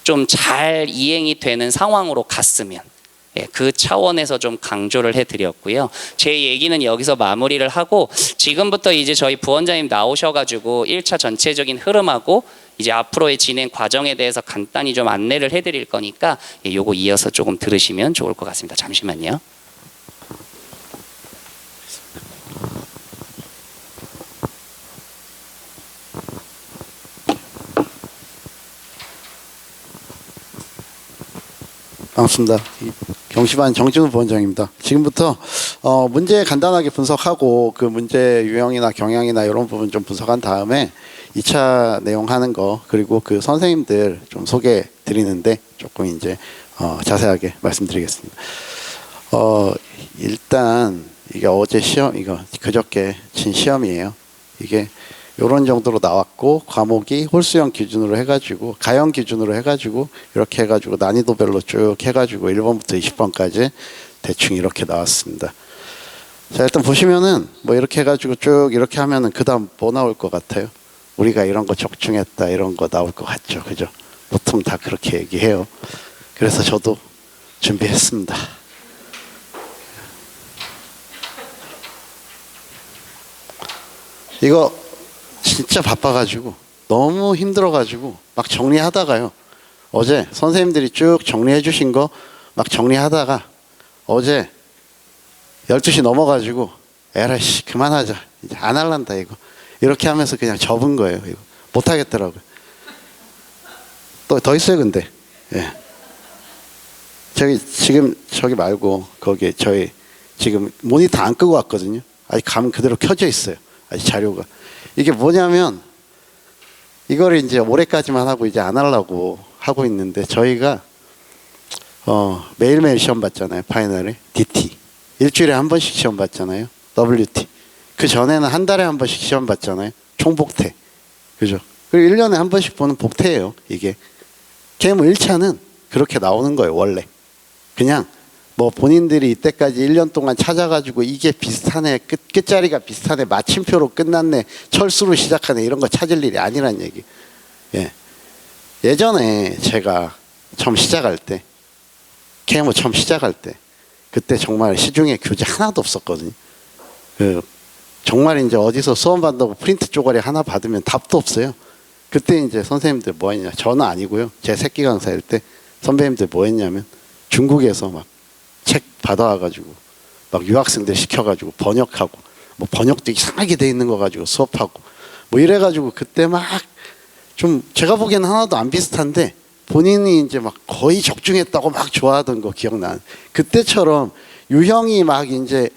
좀 잘 이행이 되는 상황으로 갔으면, 예, 그 차원에서 좀 강조를 해드렸고요. 제 얘기는 여기서 마무리를 하고 지금부터 이제 저희 부원장님 나오셔가지고 1차 전체적인 흐름하고 이제 앞으로의 진행 과정에 대해서 간단히 좀 안내를 해드릴 거니까, 예, 요거 이어서 조금 들으시면 좋을 것 같습니다. 잠시만요. 반갑습니다. 경시반 정진우 부원장입니다. 지금부터 문제 간단하게 분석하고 그 문제 유형이나 경향이나 이런 부분 좀 분석한 다음에 2차 내용 하는 거, 그리고 그 선생님들 좀 소개해 드리는데 조금 이제 자세하게 말씀드리겠습니다. 일단 이게 어제 시험, 이거 그저께 친 시험이에요. 이게 요런 정도로 나왔고, 과목이 홀수형 기준으로 해가지고, 가형 기준으로 해가지고, 이렇게 해가지고 난이도별로 쭉 해가지고 1번부터 20번까지 대충 이렇게 나왔습니다. 자, 일단 보시면은 뭐 이렇게 해가지고 쭉 이렇게 하면은 그 다음 뭐 나올 것 같아요? 우리가 이런 거 적중했다, 이런 거 나올 것 같죠, 그죠? 보통 다 그렇게 얘기해요. 그래서 저도 준비했습니다. 이거 진짜 바빠가지고 너무 힘들어가지고 막 정리하다가요, 어제 선생님들이 쭉 정리해 주신 거 막 정리하다가 어제 12시 넘어가지고 에라씨 그만하자, 이제 안 할란다 이거, 이렇게 하면서 그냥 접은 거예요. 이거 못하겠더라고요. 또 더 있어요. 근데 예. 저기 말고 거기 저희 지금 모니터 안 끄고 왔거든요. 아직 가면 그대로 켜져 있어요. 아직 자료가. 이게 뭐냐면 이거를 이제 올해까지만 하고 이제 안 하려고 하고 있는데, 저희가 매일매일 시험 봤잖아요. 파이널에 DT 일주일에 한 번씩 시험 봤잖아요. WT 그 전에는 한 달에 한 번씩 시험 봤잖아요. 총복태, 그죠? 그리고 1년에 한 번씩 보는 복태예요. 이게 KMO 1차는 그렇게 나오는 거예요. 원래 그냥 뭐 본인들이 이때까지 1년 동안 찾아가지고 이게 비슷하네, 끝자리가 비슷하네, 마침표로 끝났네, 철수로 시작하네, 이런 거 찾을 일이 아니란 얘기. 예. 예전에 제가 처음 시작할 때, KMO 처음 시작할 때, 그때 정말 시중에 교재 하나도 없었거든요. 정말 이제 어디서 수업 받는다고 프린트 쪼가리 하나 받으면 답도 없어요. 그때 이제 선생님들 뭐 했냐, 저는 아니고요. 제 새끼 강사일 때 선배님들 뭐 했냐면 중국에서 막 책 받아와가지고 막 유학생들 시켜가지고 번역하고, 뭐 번역도 이상하게 돼 있는 거 가지고 수업하고 뭐 이래가지고, 그때 막 좀 제가 보기에는 하나도 안 비슷한데 본인이 이제 막 거의 적중했다고 막 좋아하던 거 기억나는, 그때처럼 유형이 막 이제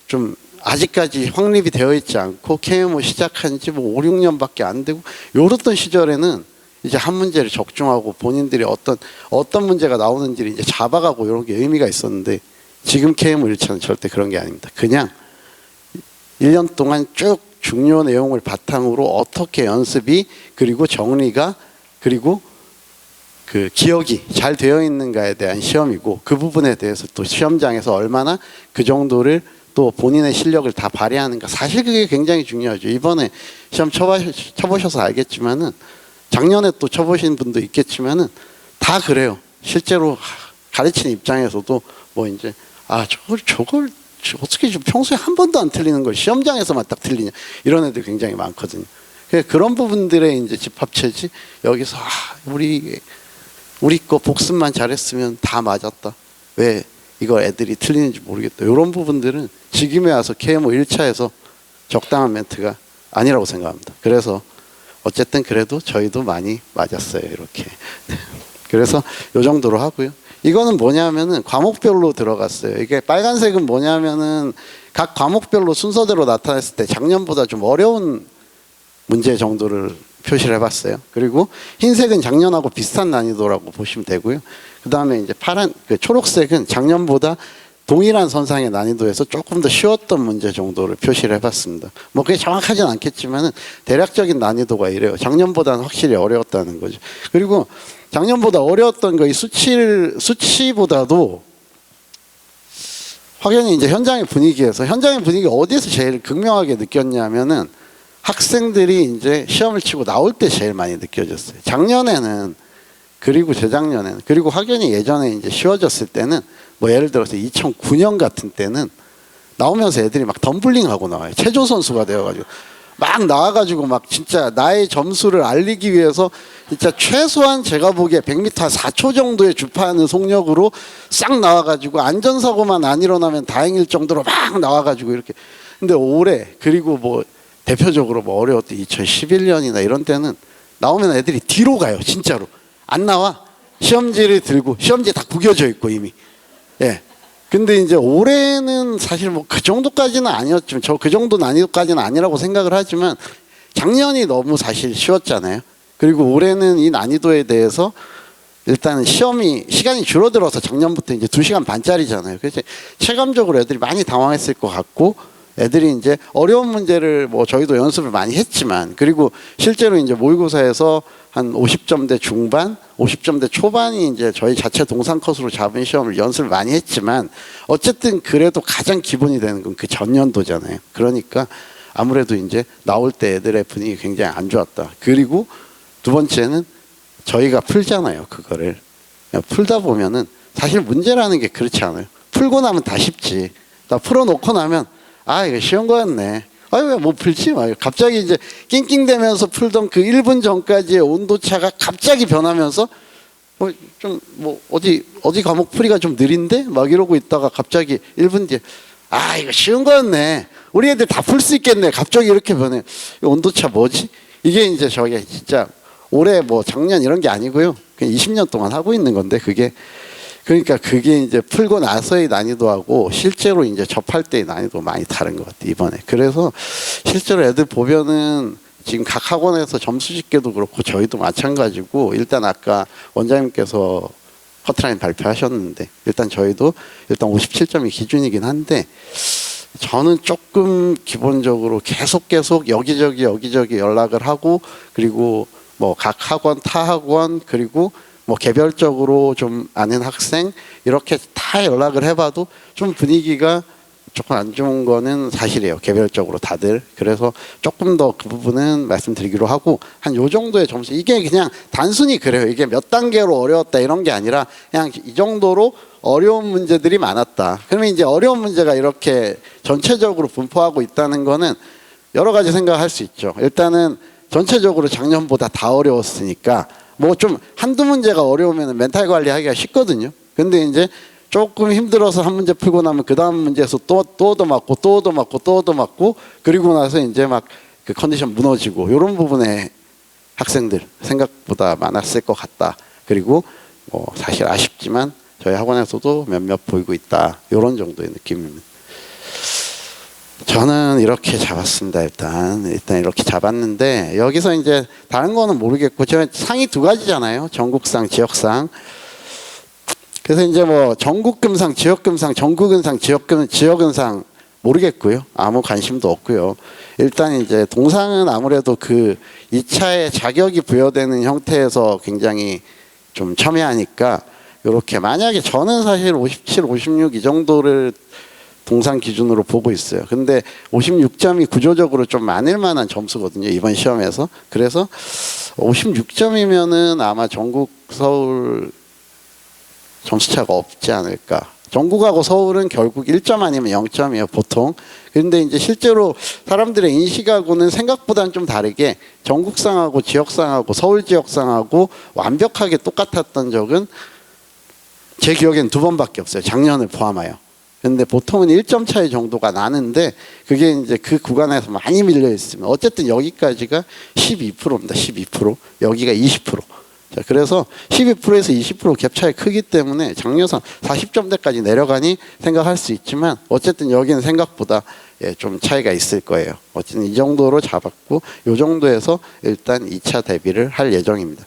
좀 아직까지 확립이 되어 있지 않고 KMO 시작한 지 뭐 5, 6년밖에 안 되고 요랬던 시절에는 이제 한 문제를 적중하고 본인들이 어떤 문제가 나오는지를 이제 잡아가고 이런 게 의미가 있었는데, 지금 KMO 1차는 절대 그런 게 아닙니다. 그냥 1년 동안 쭉 중요 내용을 바탕으로 어떻게 연습이, 그리고 정리가, 그리고 그 기억이 잘 되어 있는가에 대한 시험이고, 그 부분에 대해서 또 시험장에서 얼마나 그 정도를 또 본인의 실력을 다 발휘하는가, 사실 그게 굉장히 중요하죠. 이번에 시험 쳐보셔서 알겠지만은, 작년에 또 쳐보신 분도 있겠지만은 다 그래요. 실제로 가르치는 입장에서도 뭐 이제 저걸 어떻게 좀 평소에 한 번도 안 틀리는 걸 시험장에서만 딱 틀리냐, 이런 애들 굉장히 많거든요. 그런 부분들의 이제 집합체지, 여기서 우리 거 복습만 잘했으면 다 맞았다, 왜 이거 애들이 틀리는지 모르겠다, 이런 부분들은 지금에 와서 KMO 1차에서 적당한 멘트가 아니라고 생각합니다. 그래서 어쨌든 그래도 저희도 많이 맞았어요. 이렇게. 그래서 요 정도로 하고요. 이거는 뭐냐면은 과목별로 들어갔어요. 이게 빨간색은 뭐냐면은 각 과목별로 순서대로 나타냈을 때 작년보다 좀 어려운 문제 정도를 표시를 해봤어요. 그리고 흰색은 작년하고 비슷한 난이도라고 보시면 되고요. 그 다음에 이제 초록색은 작년보다 동일한 선상의 난이도에서 조금 더 쉬웠던 문제 정도를 표시를 해봤습니다. 뭐 그게 정확하진 않겠지만은 대략적인 난이도가 이래요. 작년보다는 확실히 어려웠다는 거죠. 그리고 작년보다 어려웠던 거, 이 수치보다도 확연히 이제 현장의 분위기 어디서 제일 극명하게 느꼈냐면은 학생들이 이제 시험을 치고 나올 때 제일 많이 느껴졌어요. 작년에는 그리고 재작년에는 그리고 확연히 예전에 이제 쉬워졌을 때는 뭐 예를 들어서 2009년 같은 때는 나오면서 애들이 막 덤블링하고 나와요. 체조 선수가 되어가지고 막 나와가지고 막 진짜 나의 점수를 알리기 위해서 진짜 최소한 제가 보기에 100m 한 4초 정도의 주파하는 속력으로 싹 나와가지고 안전사고만 안 일어나면 다행일 정도로 막 나와가지고 이렇게. 근데 올해 그리고 뭐 대표적으로 뭐 어려웠던 2011년이나 이런 때는 나오면 애들이 뒤로 가요. 진짜로 안 나와. 시험지를 들고 시험지 다 구겨져 있고 이미. 예. 근데 이제 올해는 사실 뭐 그 정도까지는 아니었지만 저 그 정도 난이도까지는 아니라고 생각을 하지만 작년이 너무 사실 쉬웠잖아요. 그리고 올해는 이 난이도에 대해서 일단은 시간이 줄어들어서 작년부터 이제 2시간 반짜리잖아요. 그래서 체감적으로 애들이 많이 당황했을 것 같고 애들이 이제 어려운 문제를 뭐 저희도 연습을 많이 했지만 그리고 실제로 이제 모의고사에서 한 50점대 중반, 50점대 초반이 이제 저희 자체 동상 컷으로 잡은 시험을 연습을 많이 했지만 어쨌든 그래도 가장 기본이 되는 건 그 전년도잖아요. 그러니까 아무래도 이제 나올 때 애들의 분위기 굉장히 안 좋았다. 그리고 두 번째는 저희가 풀잖아요. 그거를 풀다 보면은 사실 문제라는 게 그렇지 않아요. 풀고 나면 다 쉽지. 나 풀어놓고 나면 아 이거 쉬운 거였네. 아 왜 못 풀지? 막 갑자기 이제 낑낑대면서 풀던 그 1분 전까지의 온도차가 갑자기 변하면서 좀 뭐 어디 과목 풀이가 좀 느린데 막 이러고 있다가 갑자기 1분 뒤에 아 이거 쉬운 거였네. 우리 애들 다 풀 수 있겠네. 갑자기 이렇게 변해. 이 온도차 뭐지? 이게 이제 저게 진짜 올해 뭐 작년 이런 게 아니고요. 그냥 20년 동안 하고 있는 건데 그러니까 그게 이제 풀고 나서의 난이도하고 실제로 이제 접할 때의 난이도 많이 다른 것 같아요, 이번에. 그래서 실제로 애들 보면은 지금 각 학원에서 점수 집계도 그렇고 저희도 마찬가지고 일단 아까 원장님께서 커트라인 발표하셨는데 일단 저희도 일단 57점이 기준이긴 한데 저는 조금 기본적으로 계속 여기저기 연락을 하고 그리고 뭐 각 학원, 타 학원 그리고 뭐 개별적으로 좀 아는 학생 이렇게 다 연락을 해봐도 좀 분위기가 조금 안 좋은 거는 사실이에요. 개별적으로 다들. 그래서 조금 더 그 부분은 말씀드리기로 하고 한 요 정도의 점수 이게 그냥 단순히 그래요. 이게 몇 단계로 어려웠다 이런 게 아니라 그냥 이 정도로 어려운 문제들이 많았다. 그러면 이제 어려운 문제가 이렇게 전체적으로 분포하고 있다는 거는 여러 가지 생각할 수 있죠. 일단은 전체적으로 작년보다 다 어려웠으니까 뭐 좀 한두 문제가 어려우면 멘탈 관리하기가 쉽거든요. 근데 이제 조금 힘들어서 한 문제 풀고 나면 그 다음 문제에서 또 얻어맞고 그리고 나서 이제 막 그 컨디션 무너지고 이런 부분에 학생들 생각보다 많았을 것 같다. 그리고 뭐 사실 아쉽지만 저희 학원에서도 몇몇 보이고 있다. 이런 정도의 느낌입니다. 저는 이렇게 잡았습니다. 일단 이렇게 잡았는데 여기서 이제 다른 거는 모르겠고 제가 상이 두 가지잖아요. 전국상, 지역상. 그래서 이제 뭐 전국금상, 지역금상, 전국은상, 지역은상 모르겠고요. 아무 관심도 없고요. 일단 이제 동상은 아무래도 그 2차에 자격이 부여되는 형태에서 굉장히 좀 첨예하니까 이렇게 만약에 저는 사실 57, 56 이 정도를 동상 기준으로 보고 있어요. 근데 56점이 구조적으로 좀 많을 만한 점수거든요. 이번 시험에서. 그래서 56점이면은 아마 전국, 서울 점수차가 없지 않을까. 전국하고 서울은 결국 1점 아니면 0점이에요, 보통. 그런데 이제 실제로 사람들의 인식하고는 생각보다는 좀 다르게 전국상하고 지역상하고 서울 지역상하고 완벽하게 똑같았던 적은 제 기억에는 2번밖에 없어요. 작년을 포함하여. 근데 보통은 1점 차이 정도가 나는데 그게 이제 그 구간에서 많이 밀려 있으면 어쨌든 여기까지가 12%입니다. 12%. 여기가 20%. 자, 그래서 12%에서 20% 갭 차이 크기 때문에 장려상 40점대까지 내려가니 생각할 수 있지만 어쨌든 여기는 생각보다 좀 차이가 있을 거예요. 어쨌든 이 정도로 잡았고 이 정도에서 일단 2차 대비를 할 예정입니다.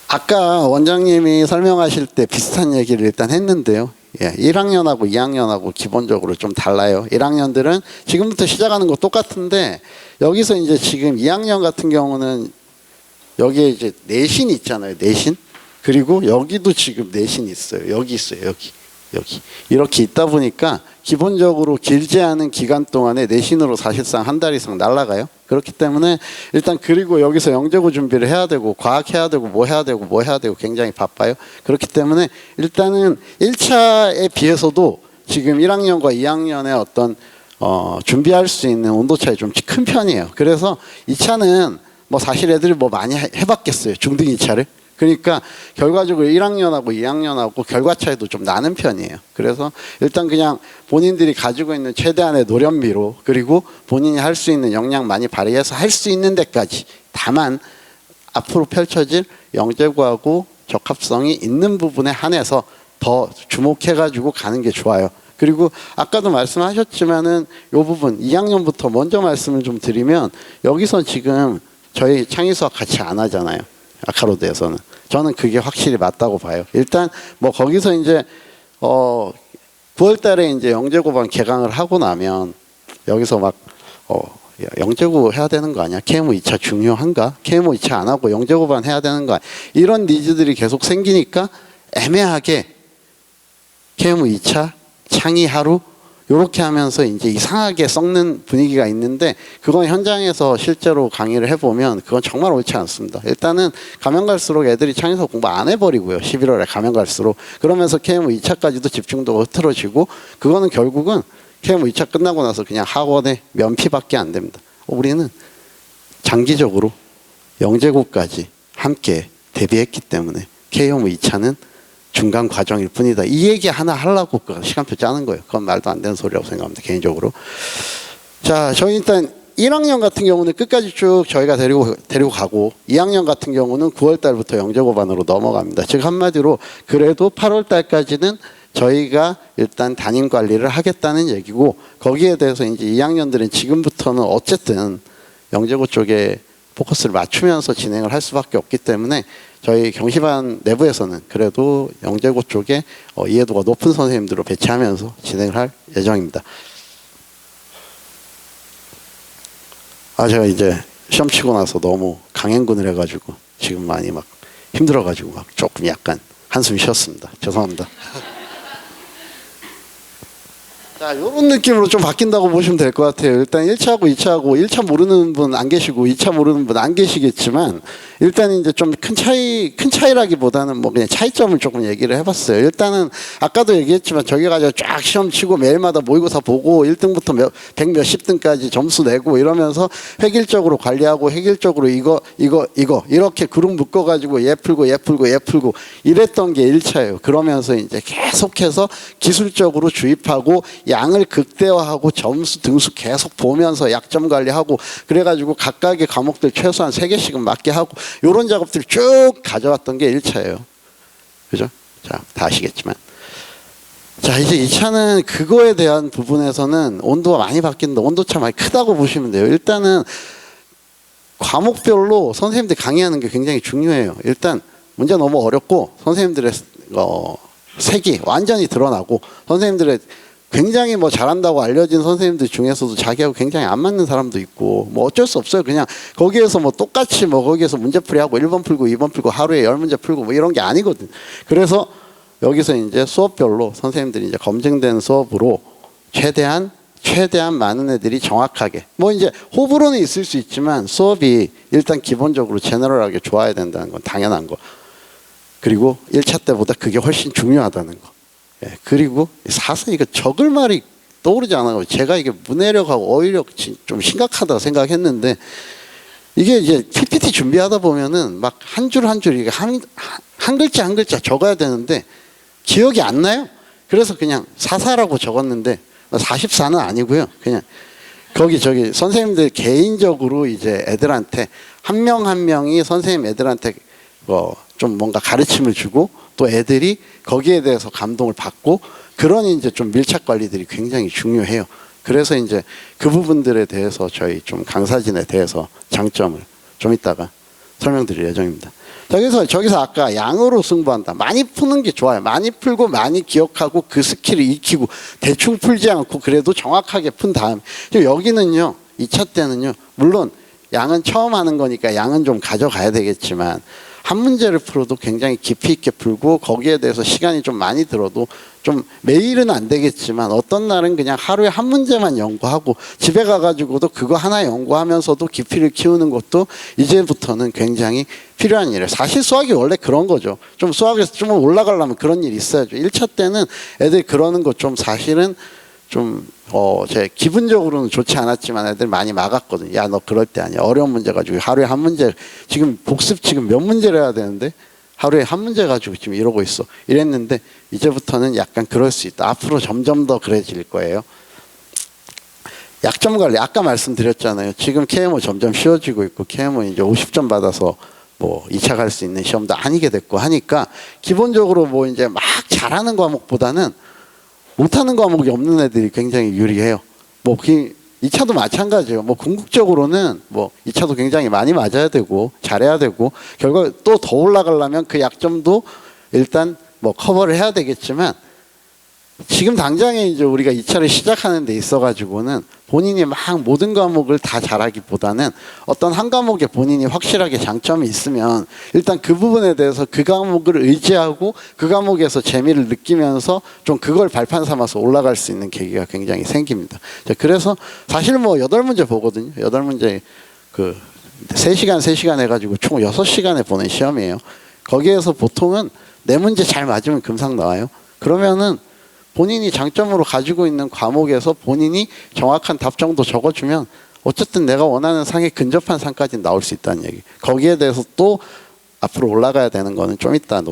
아까 원장님이 설명하실 때 비슷한 얘기를 일단 했는데요. 1학년하고 2학년하고 기본적으로 좀 달라요. 1학년들은 지금부터 시작하는 거 똑같은데 여기서 이제 지금 2학년 같은 경우는 여기에 이제 내신 있잖아요. 내신. 그리고 여기도 지금 내신이 있어요. 여기 있어요. 여기 이렇게 있다 보니까 기본적으로 길지 않은 기간 동안에 내신으로 사실상 한 달 이상 날아가요. 그렇기 때문에 일단 그리고 여기서 영재고 준비를 해야 되고 과학 해야 되고 뭐 해야 되고 굉장히 바빠요. 그렇기 때문에 일단은 1차에 비해서도 지금 1학년과 2학년의 어떤 준비할 수 있는 온도 차이 좀 큰 편이에요. 그래서 2차는 뭐 사실 애들이 뭐 많이 해봤겠어요. 중등 2차를. 그러니까 결과적으로 1학년하고 2학년하고 결과 차이도 좀 나는 편이에요. 그래서 일단 그냥 본인들이 가지고 있는 최대한의 노련미로 그리고 본인이 할 수 있는 역량 많이 발휘해서 할 수 있는 데까지 다만 앞으로 펼쳐질 영재고하고 적합성이 있는 부분에 한해서 더 주목해가지고 가는 게 좋아요. 그리고 아까도 말씀하셨지만은 이 부분 2학년부터 먼저 말씀을 좀 드리면 여기서 지금 저희 창의수학 같이 안 하잖아요. 아카로드에서는 저는 그게 확실히 맞다고 봐요. 일단 뭐 거기서 이제 9월달에 이제 영재고반 개강을 하고 나면 여기서 막 야, 영재고 해야 되는 거 아니야? KMO 2차 중요한가? KMO 2차 안 하고 영재고반 해야 되는 거 아니야? 이런 니즈들이 계속 생기니까 애매하게 KMO 2차 창의 하루 요렇게 하면서 이제 이상하게 썩는 분위기가 있는데 그건 현장에서 실제로 강의를 해보면 그건 정말 옳지 않습니다. 일단은 가면 갈수록 애들이 창의수학 공부 안 해버리고요. 11월에 가면 갈수록 그러면서 KMO 2차까지도 집중도가 흐트러지고 그거는 결국은 KMO 2차 끝나고 나서 그냥 학원에 면피밖에 안 됩니다. 우리는 장기적으로 영재고까지 함께 대비했기 때문에 KMO 2차는 중간 과정일 뿐이다. 이 얘기 하나 하려고 그 시간표 짜는 거예요. 그건 말도 안 되는 소리라고 생각합니다. 개인적으로. 자, 저희 일단 1학년 같은 경우는 끝까지 쭉 저희가 데리고 가고 2학년 같은 경우는 9월 달부터 영재고반으로 넘어갑니다. 즉 한마디로 그래도 8월 달까지는 저희가 일단 담임 관리를 하겠다는 얘기고 거기에 대해서 이제 2학년들은 지금부터는 어쨌든 영재고 쪽에 포커스를 맞추면서 진행을 할 수밖에 없기 때문에 저희 경시반 내부에서는 그래도 영재고 쪽에 이해도가 높은 선생님들을 배치하면서 진행을 할 예정입니다. 제가 이제 시험 치고 나서 너무 강행군을 해가지고 지금 많이 막 힘들어가지고 막 조금 약간 한숨 쉬었습니다. 죄송합니다. 자, 이런 느낌으로 좀 바뀐다고 보시면 될 것 같아요. 일단 1차하고 2차하고 1차 모르는 분 안 계시고 2차 모르는 분 안 계시겠지만 일단 이제 좀 큰 차이라기보다는 뭐 그냥 차이점을 조금 얘기를 해봤어요. 일단은 아까도 얘기했지만 저기 가서 쫙 시험 치고 매일마다 모의고사 보고 1등부터 100 몇십 등까지 점수 내고 이러면서 획일적으로 관리하고 획일적으로 이거 이렇게 그룹 묶어가지고 얘 풀고 이랬던 게 1차예요. 그러면서 이제 계속해서 기술적으로 주입하고 양을 극대화하고 점수 등수 계속 보면서 약점 관리하고 그래가지고 각각의 과목들 최소한 3개씩은 맞게 하고 이런 작업들을 쭉 가져왔던 게 1차예요. 그죠? 자, 다 아시겠지만. 자, 이제 2차는 그거에 대한 부분에서는 온도가 많이 바뀐다. 온도차 많이 크다고 보시면 돼요. 일단은 과목별로 선생님들이 강의하는 게 굉장히 중요해요. 일단 문제 너무 어렵고 선생님들의 색이 완전히 드러나고 선생님들의 굉장히 뭐 잘한다고 알려진 선생님들 중에서도 자기하고 굉장히 안 맞는 사람도 있고 뭐 어쩔 수 없어요. 그냥 거기에서 뭐 똑같이 뭐 거기에서 문제풀이하고 1번 풀고 2번 풀고 하루에 10문제 풀고 뭐 이런 게 아니거든. 그래서 여기서 이제 수업별로 선생님들이 이제 검증된 수업으로 최대한 많은 애들이 정확하게 뭐 이제 호불호는 있을 수 있지만 수업이 일단 기본적으로 제너럴하게 좋아야 된다는 건 당연한 거. 그리고 1차 때보다 그게 훨씬 중요하다는 거. 예, 그리고 사실 이거 적을 말이 떠오르지 않아요. 제가 이게 문해력하고 어휘력 좀 심각하다고 생각했는데 이게 이제 PPT 준비하다 보면은 막 한 줄 한 줄 이게 한 글자 한 글자 적어야 되는데 기억이 안 나요. 그래서 그냥 44라고 적었는데 44는 아니고요. 그냥 거기 저기 선생님들 개인적으로 이제 애들한테 한 명 한 명이 선생님 애들한테 좀 뭔가 가르침을 주고 또 애들이 거기에 대해서 감동을 받고 그런 이제 좀 밀착 관리들이 굉장히 중요해요. 그래서 이제 그 부분들에 대해서 저희 좀 강사진에 대해서 장점을 좀 이따가 설명드릴 예정입니다. 저기서 아까 양으로 승부한다. 많이 푸는 게 좋아요. 많이 풀고 많이 기억하고 그 스킬을 익히고 대충 풀지 않고 그래도 정확하게 푼 다음에 여기는요 2차 때는요 물론 양은 처음 하는 거니까 양은 좀 가져가야 되겠지만 한 문제를 풀어도 굉장히 깊이 있게 풀고 거기에 대해서 시간이 좀 많이 들어도 좀 매일은 안 되겠지만 어떤 날은 그냥 하루에 한 문제만 연구하고 집에 가가지고도 그거 하나 연구하면서도 깊이를 키우는 것도 이제부터는 굉장히 필요한 일이에요. 사실 수학이 원래 그런 거죠. 좀 수학에서 좀 올라가려면 그런 일이 있어야죠. 1차 때는 애들이 그러는 거 좀 사실은 좀 제 기분적으로는 좋지 않았지만 애들 많이 막았거든요. 야, 너 그럴 때 아니야. 어려운 문제 가지고 하루에 한 문제, 지금 복습 지금 몇 문제를 해야 되는데 하루에 한 문제 가지고 지금 이러고 있어. 이랬는데 이제부터는 약간 그럴 수 있다. 앞으로 점점 더 그래질 거예요. 약점 관리 아까 말씀드렸잖아요. 지금 KMO 점점 쉬워지고 있고 KMO 이제 50점 받아서 뭐 2차 갈 수 있는 시험도 아니게 됐고 하니까 기본적으로 뭐 이제 막 잘하는 과목보다는 못하는 과목이 없는 애들이 굉장히 유리해요. 뭐 2차도 마찬가지예요. 뭐 궁극적으로는 뭐 2차도 굉장히 많이 맞아야 되고 잘해야 되고 결과 또 더 올라가려면 그 약점도 일단 뭐 커버를 해야 되겠지만 지금 당장에 이제 우리가 2차를 시작하는 데 있어 가지고는 본인이 막 모든 과목을 다 잘하기보다는 어떤 한 과목에 본인이 확실하게 장점이 있으면 일단 그 부분에 대해서 그 과목을 의지하고 그 과목에서 재미를 느끼면서 좀 그걸 발판 삼아서 올라갈 수 있는 계기가 굉장히 생깁니다. 그래서 사실 뭐 8문제 보거든요. 8문제 그 3시간 해가지고 총 6시간에 보는 시험이에요. 거기에서 보통은 4문제 잘 맞으면 금상 나와요. 그러면은 본인이 장점으로 가지고 있는 과목에서 본인이 정확한 답 정도 적어주면 어쨌든 내가 원하는 상에 근접한 상까지 나올 수 있다는 얘기. 거기에 대해서 또 앞으로 올라가야 되는 거는 좀 이따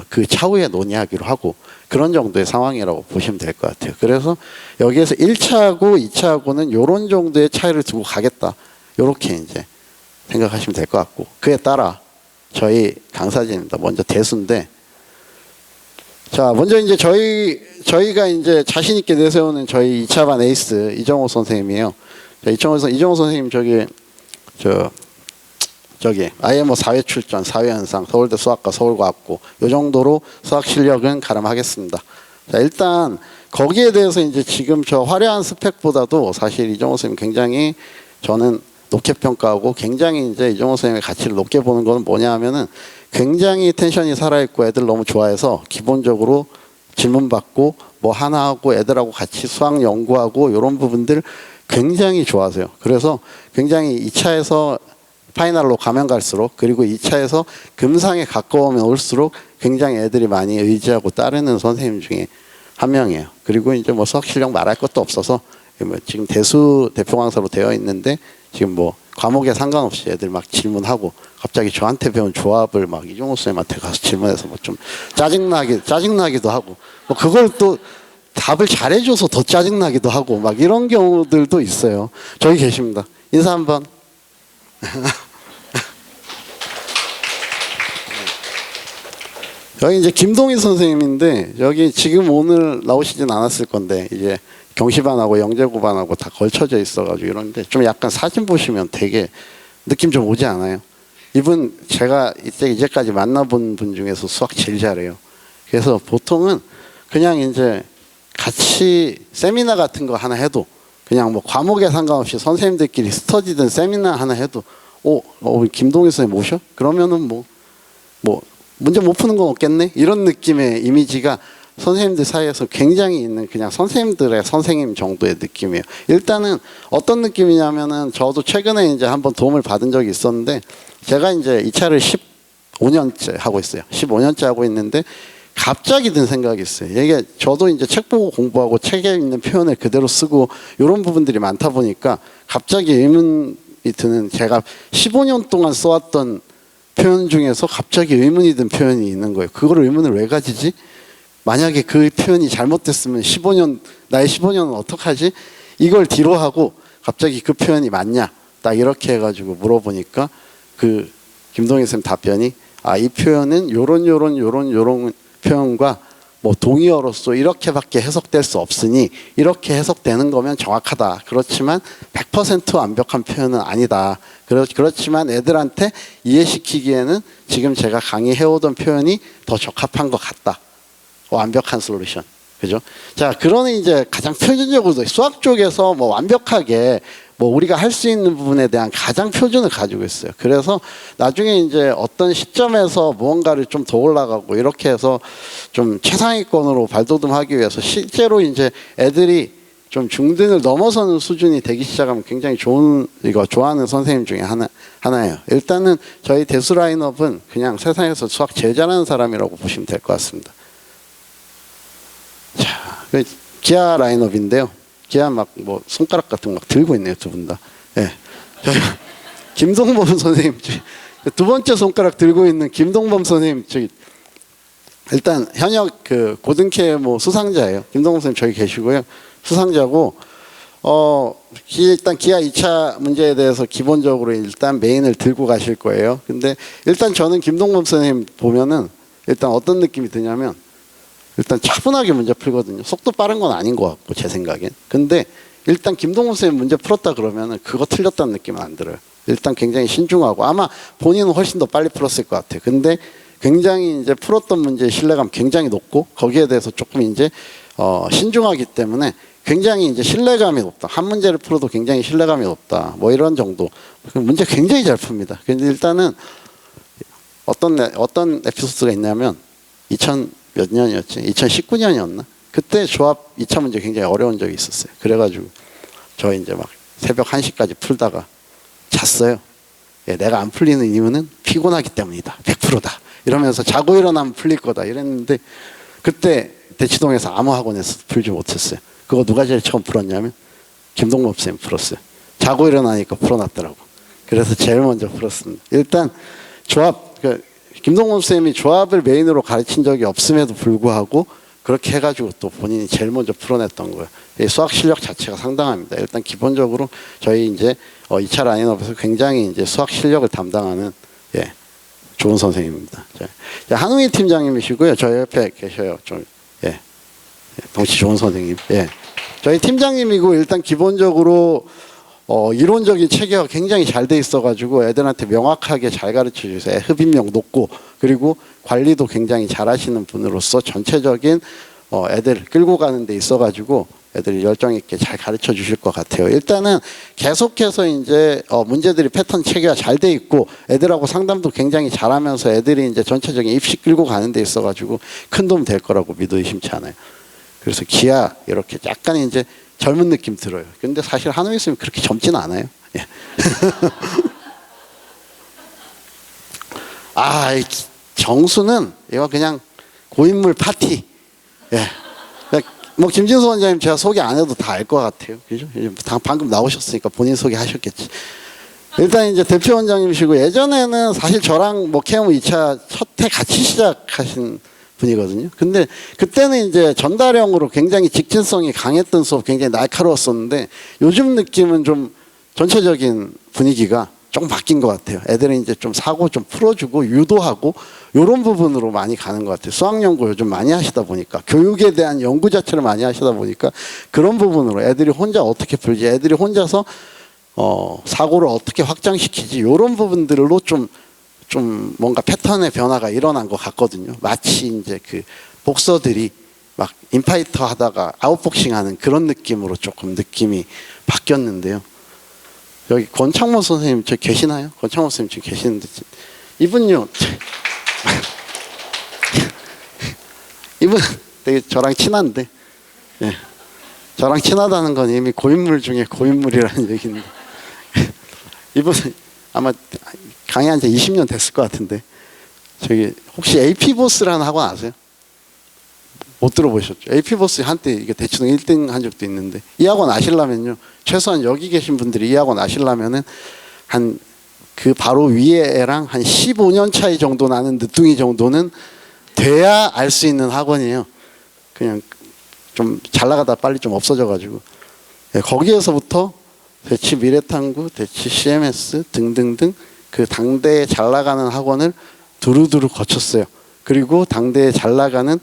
그 차후에 논의하기로 하고 그런 정도의 상황이라고 보시면 될 것 같아요. 그래서 여기에서 1차하고 2차하고는 이런 정도의 차이를 두고 가겠다. 이렇게 이제 생각하시면 될 것 같고 그에 따라 저희 강사진입니다. 먼저 대수인데 자, 먼저 이제 저희가 이제 자신 있게 내세우는 저희 2차 반 에이스 이정호 선생님이에요. 자, 이정호 선생님 저기 IMO 4회 출전, 4회 현상, 서울대 수학과 서울과학고 요 정도로 수학 실력은 가름하겠습니다. 자, 일단 거기에 대해서 이제 지금 저 화려한 스펙보다도 사실 이정호 선생님 굉장히 저는 높게 평가하고 굉장히 이제 이정호 선생님의 가치를 높게 보는 건 뭐냐 하면은 굉장히 텐션이 살아있고 애들 너무 좋아해서 기본적으로 질문 받고 뭐 하나 하고 애들하고 같이 수학 연구하고 이런 부분들 굉장히 좋아하세요. 그래서 굉장히 2차에서 파이널로 가면 갈수록 그리고 2차에서 금상에 가까우면 올수록 굉장히 애들이 많이 의지하고 따르는 선생님 중에 한 명이에요. 그리고 이제 뭐 수학 실력 말할 것도 없어서 뭐 지금 대수 대표 강사로 되어 있는데 지금 뭐 과목에 상관없이 애들 막 질문하고 갑자기 저한테 배운 조합을 막 이종호 선생님한테 가서 질문해서 뭐 좀 짜증나기도 하고 뭐 그걸 또 답을 잘해줘서 더 짜증나기도 하고 막 이런 경우들도 있어요. 저기 계십니다. 인사 한번. 여기 이제 김동희 선생님인데 여기 지금 오늘 나오시진 않았을 건데 이제 경시반하고 영재고반하고 다 걸쳐져 있어가지고 이런데 좀 약간 사진 보시면 되게 느낌 좀 오지 않아요? 이분 제가 이제까지 만나본 분 중에서 수학 제일 잘해요. 그래서 보통은 그냥 이제 같이 세미나 같은 거 하나 해도 그냥 뭐 과목에 상관없이 선생님들끼리 스터디든 세미나 하나 해도 김동희 선생님 오셔? 그러면은 뭐 문제 못 푸는 건 없겠네? 이런 느낌의 이미지가 선생님들 사이에서 굉장히 있는 그냥 선생님들의 선생님 정도의 느낌이에요. 일단은 어떤 느낌이냐면은 저도 최근에 이제 한번 도움을 받은 적이 있었는데 제가 이제 2차를 15년째 하고 있어요. 15년째 하고 있는데 갑자기 든 생각이 있어요. 이게 저도 이제 책 보고 공부하고 책에 있는 표현을 그대로 쓰고 이런 부분들이 많다 보니까 갑자기 의문이 드는 제가 15년 동안 써왔던 표현 중에서 갑자기 의문이 든 표현이 있는 거예요. 그걸 의문을 왜 가지지? 만약에 그 표현이 잘못됐으면 나의 15년은 어떡하지? 이걸 뒤로 하고 갑자기 그 표현이 맞냐? 딱 이렇게 해가지고 물어보니까 그 김동희 선생님 답변이 이 표현은 요런 표현과 뭐 동의어로서 이렇게밖에 해석될 수 없으니 이렇게 해석되는 거면 정확하다. 그렇지만 100% 완벽한 표현은 아니다. 그렇지만 애들한테 이해시키기에는 지금 제가 강의해오던 표현이 더 적합한 것 같다. 완벽한 솔루션. 그죠? 자, 그러니 이제 가장 표준적으로 수학 쪽에서 뭐 완벽하게 뭐 우리가 할 수 있는 부분에 대한 가장 표준을 가지고 있어요. 그래서 나중에 이제 어떤 시점에서 무언가를 좀 더 올라가고 이렇게 해서 좀 최상위권으로 발돋움하기 위해서 실제로 이제 애들이 좀 중등을 넘어서는 수준이 되기 시작하면 굉장히 좋아하는 선생님 중에 하나예요. 일단은 저희 대수 라인업은 그냥 세상에서 수학 제일 잘하는 사람이라고 보시면 될 것 같습니다. 자, 기아 라인업인데요. 기아 막 뭐 손가락 같은 거 막 들고 있네요, 두 분 다. 예. 김동범 선생님, 두 번째 손가락 들고 있는 김동범 선생님, 저기 일단 현역 그 고등캐 뭐 수상자예요. 김동범 선생님 저기 계시고요. 수상자고 일단 기아 2차 문제에 대해서 기본적으로 일단 메인을 들고 가실 거예요. 근데 일단 저는 김동범 선생님 보면은 일단 어떤 느낌이 드냐면 일단 차분하게 문제 풀거든요. 속도 빠른 건 아닌 것 같고 제 생각엔. 근데 일단 김동범 선생님 문제 풀었다 그러면은 그거 틀렸다는 느낌은 안 들어요. 일단 굉장히 신중하고 아마 본인은 훨씬 더 빨리 풀었을 것 같아요. 근데 굉장히 이제 풀었던 문제의 신뢰감 굉장히 높고 거기에 대해서 조금 이제 신중하기 때문에 굉장히 이제 신뢰감이 높다. 한 문제를 풀어도 굉장히 신뢰감이 높다. 뭐 이런 정도. 문제 굉장히 잘 풉니다. 근데 일단은 어떤 에피소드가 있냐면 2000 몇 년이었지? 2019년이었나? 그때 조합 2차 문제 굉장히 어려운 적이 있었어요. 그래가지고 저 이제 막 새벽 1시까지 풀다가 잤어요. 예, 내가 안 풀리는 이유는 피곤하기 때문이다. 100%다. 이러면서 자고 일어나면 풀릴 거다. 이랬는데 그때 대치동에서 아무 학원에서 풀지 못했어요. 그거 누가 제일 처음 풀었냐면 김동범 쌤 풀었어요. 자고 일어나니까 풀어놨더라고. 그래서 제일 먼저 풀었습니다. 일단 조합, 김동범 쌤이 조합을 메인으로 가르친 적이 없음에도 불구하고 그렇게 해가지고 또 본인이 제일 먼저 풀어냈던 거예요. 수학 실력 자체가 상당합니다. 일단 기본적으로 저희 이제 2차 라인업에서 굉장히 이제 수학 실력을 담당하는 좋은 선생님입니다. 한웅희 팀장님이시고요. 저 옆에 계셔요. 좀 덩치 좋은 선생님. 저희 팀장님이고 일단 기본적으로 이론적인 체계가 굉장히 잘 돼 있어가지고 애들한테 명확하게 잘 가르쳐 주세요. 흡입력 높고 그리고 관리도 굉장히 잘 하시는 분으로서 전체적인 애들 끌고 가는 데 있어가지고 애들이 열정 있게 잘 가르쳐 주실 것 같아요. 일단은 계속해서 이제 문제들이 패턴 체계가 잘 돼 있고 애들하고 상담도 굉장히 잘하면서 애들이 이제 전체적인 입시 끌고 가는 데 있어가지고 큰 도움 될 거라고 믿어 의심치 않아요. 그래서 기아 이렇게 약간 이제 젊은 느낌 들어요. 근데 사실 한웅이 쌤이 그렇게 젊지는 않아요. 예. 정수는 이거 그냥 고인물 파티. 예. 뭐 김진수 원장님 제가 소개 안 해도 다 알 것 같아요. 그죠? 방금 나오셨으니까 본인 소개하셨겠지. 일단 이제 대표 원장님이시고 예전에는 사실 저랑 뭐 KM 2차 첫 해 같이 시작하신 분이거든요. 근데 그때는 이제 전달형으로 굉장히 직진성이 강했던 수업, 굉장히 날카로웠었는데 요즘 느낌은 좀 전체적인 분위기가 조금 바뀐 것 같아요. 애들은 이제 좀 사고 좀 풀어주고 유도하고 이런 부분으로 많이 가는 것 같아요. 수학 연구 요즘 많이 하시다 보니까 교육에 대한 연구 자체를 많이 하시다 보니까 그런 부분으로 애들이 혼자 어떻게 풀지, 애들이 혼자서 사고를 어떻게 확장시키지 이런 부분들로 좀 뭔가 패턴의 변화가 일어난 것 같거든요. 마치 이제 그 복서들이 막 인파이터 하다가 아웃복싱 하는 그런 느낌으로 조금 느낌이 바뀌었는데요. 여기 권창모 선생님 저 계시나요? 권창모 선생님 지금 계시는데 이분요. 이분 되게 저랑 친한데 저랑 친하다는 건 이미 고인물 중에 고인물이라는 얘기인데 이분 아마 강의한 지 20년 됐을 것 같은데 저기 혹시 AP보스라는 학원 아세요? 못 들어보셨죠? AP보스 한때 이게 대치동 1등 한 적도 있는데 이 학원 아시려면요 최소한 여기 계신 분들이 이 학원 아시려면은 한 그 바로 위에 애랑 한 15년 차이 정도 나는 늦둥이 정도는 돼야 알 수 있는 학원이에요. 그냥 좀 잘 나가다 빨리 좀 없어져가지고 거기에서부터 대치 미래탐구, 대치 CMS 등등등 그 당대에 잘 나가는 학원을 두루두루 거쳤어요. 그리고 당대에 잘 나가는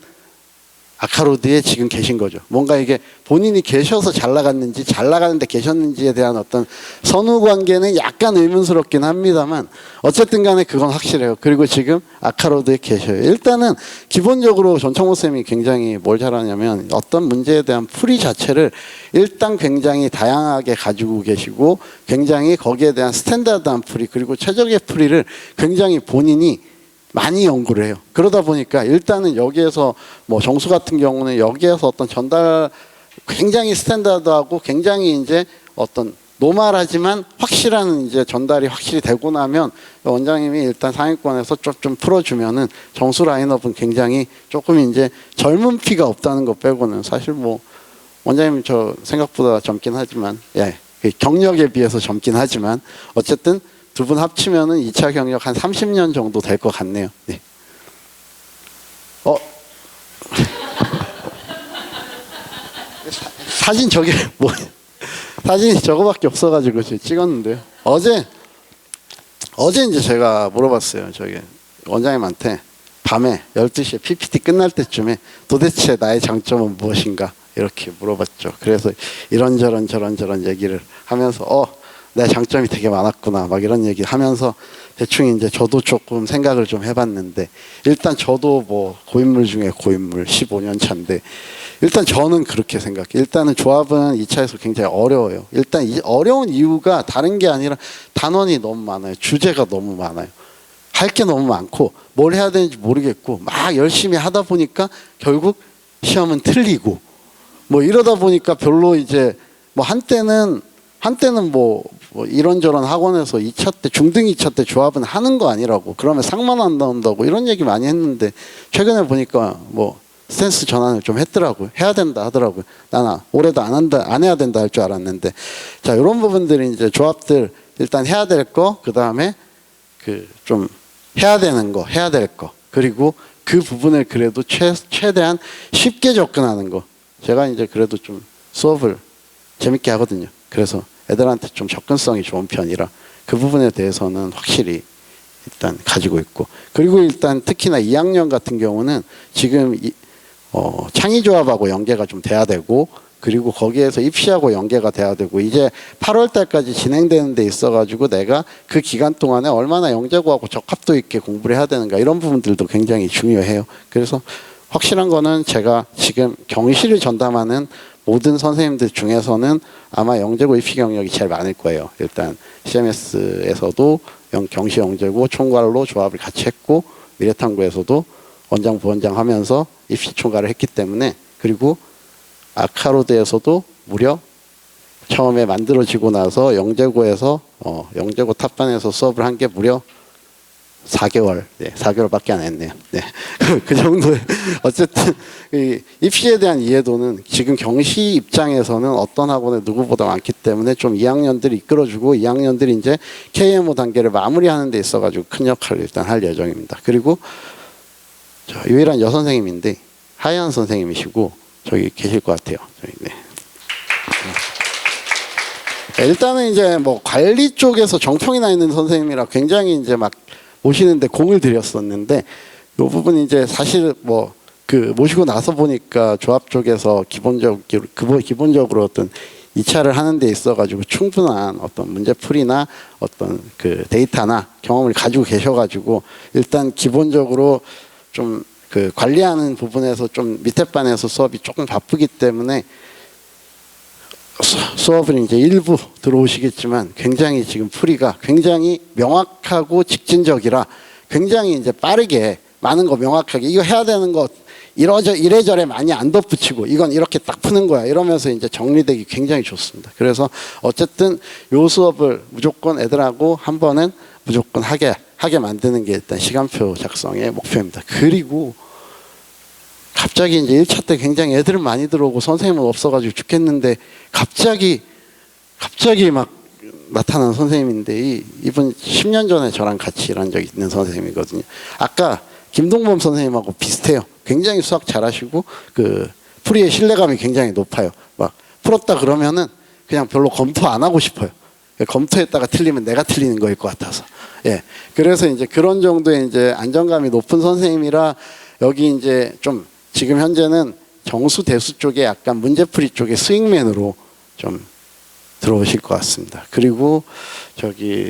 아카로드에 지금 계신 거죠. 뭔가 이게 본인이 계셔서 잘 나갔는지 잘 나가는데 계셨는지에 대한 어떤 선후 관계는 약간 의문스럽긴 합니다만 어쨌든 간에 그건 확실해요. 그리고 지금 아카로드에 계셔요. 일단은 기본적으로 전창모 쌤이 굉장히 뭘 잘하냐면 어떤 문제에 대한 풀이 자체를 일단 굉장히 다양하게 가지고 계시고 굉장히 거기에 대한 스탠다드한 풀이 그리고 최적의 풀이를 굉장히 본인이 많이 연구를 해요. 그러다 보니까 일단은 여기에서 뭐 정수 같은 경우는 여기에서 어떤 전달 굉장히 스탠다드하고 굉장히 이제 어떤 노멀하지만 확실한 이제 전달이 확실히 되고 나면 원장님이 일단 상위권에서 좀 풀어주면은 정수 라인업은 굉장히 조금 이제 젊은 피가 없다는 거 빼고는 사실 뭐 원장님 저 생각보다 젊긴 하지만 예 경력에 비해서 젊긴 하지만 어쨌든 두 분 합치면은 2차 경력 한 30년 정도 될 것 같네요. 네. 사진 저게 뭐 사진이 저거밖에 없어가지고 제가 찍었는데요. 어제 이제 제가 물어봤어요. 저기 원장님한테 밤에 12시에 PPT 끝날 때쯤에 도대체 나의 장점은 무엇인가 이렇게 물어봤죠. 그래서 이런저런 저런 얘기를 하면서 내 장점이 되게 많았구나 막 이런 얘기 하면서 대충 이제 저도 조금 생각을 좀 해봤는데 일단 저도 뭐 고인물 중에 고인물 15년 차인데 일단 저는 그렇게 생각해요. 일단은 조합은 2차에서 굉장히 어려워요. 일단 어려운 이유가 다른 게 아니라 단원이 너무 많아요. 주제가 너무 많아요. 할 게 너무 많고 뭘 해야 되는지 모르겠고 막 열심히 하다 보니까 결국 시험은 틀리고 뭐 이러다 보니까 별로 이제 뭐 한때는 뭐 이런저런 학원에서 2차 때 중등 2차 때 조합은 하는 거 아니라고 그러면 상만 안 나온다고 이런 얘기 많이 했는데 최근에 보니까 뭐 스탠스 전환을 좀 했더라고요. 해야 된다 하더라고요. 나는 올해도 안 해야 된다 할 줄 알았는데 자 이런 부분들이 이제 조합들 일단 해야 될 거 그다음에 그 좀 해야 되는 거 해야 될 거 그리고 그 부분을 그래도 최대한 쉽게 접근하는 거 제가 이제 그래도 좀 수업을 재밌게 하거든요. 그래서 애들한테 좀 접근성이 좋은 편이라 그 부분에 대해서는 확실히 일단 가지고 있고 그리고 일단 특히나 2학년 같은 경우는 지금 창의조합하고 연계가 좀 돼야 되고 그리고 거기에서 입시하고 연계가 돼야 되고 이제 8월 달까지 진행되는 데 있어가지고 내가 그 기간 동안에 얼마나 영재고하고 적합도 있게 공부를 해야 되는가 이런 부분들도 굉장히 중요해요. 그래서 확실한 거는 제가 지금 경시를 전담하는 모든 선생님들 중에서는 아마 영재고 입시 경력이 제일 많을 거예요. 일단 CMS에서도 경시 영재고 총괄로 조합을 같이 했고 미래탐구에서도 원장 부원장 하면서 입시 총괄을 했기 때문에 그리고 아카로드에서도 무려 처음에 만들어지고 나서 영재고에서 영재고 탑반에서 수업을 한 게 무려 4개월, 네, 4개월밖에 안 했네요. 네, 그 정도의 어쨌든 입시에 대한 이해도는 지금 경시 입장에서는 어떤 학원에 누구보다 많기 때문에 좀 2학년들이 이끌어주고 2학년들이 이제 KMO 단계를 마무리하는 데 있어가지고 큰 역할을 일단 할 예정입니다. 그리고 유일한 여선생님인데 하얀 선생님이시고 저기 계실 것 같아요. 저기, 네. 일단은 이제 뭐 관리 쪽에서 정평이 나 있는 선생님이라 굉장히 이제 막 모시는데 공을 들였었는데 이 부분 이제 사실 뭐 그 모시고 나서 보니까 조합 쪽에서 기본적으로 어떤 2차를 하는 데 있어가지고 충분한 어떤 문제풀이나 어떤 그 데이터나 경험을 가지고 계셔가지고 일단 기본적으로 좀 그 관리하는 부분에서 좀 밑에 반에서 수업이 조금 바쁘기 때문에 수업을 이제 일부 들어오시겠지만 굉장히 지금 풀이가 굉장히 명확하고 직진적이라 굉장히 이제 빠르게 많은 거 명확하게 이거 해야 되는 거 이래저래 많이 안 덧붙이고 이건 이렇게 딱 푸는 거야 이러면서 이제 정리되기 굉장히 좋습니다. 그래서 어쨌든 요 수업을 무조건 애들하고 한 번은 무조건 하게 만드는 게 일단 시간표 작성의 목표입니다. 그리고 갑자기 이제 1차 때 굉장히 애들은 많이 들어오고 선생님은 없어가지고 죽겠는데 갑자기 막 나타난 선생님인데 이분 10년 전에 저랑 같이 일한 적이 있는 선생님이거든요. 아까 김동범 선생님하고 비슷해요. 굉장히 수학 잘하시고 그 풀이의 신뢰감이 굉장히 높아요. 막 풀었다 그러면은 그냥 별로 검토 안 하고 싶어요. 검토했다가 틀리면 내가 틀리는 거일 것 같아서. 예. 그래서 이제 그런 정도의 이제 안정감이 높은 선생님이라 여기 이제 좀 지금 현재는 정수 대수 쪽에 약간 문제풀이 쪽에 스윙맨으로 좀 들어오실 것 같습니다. 그리고 저기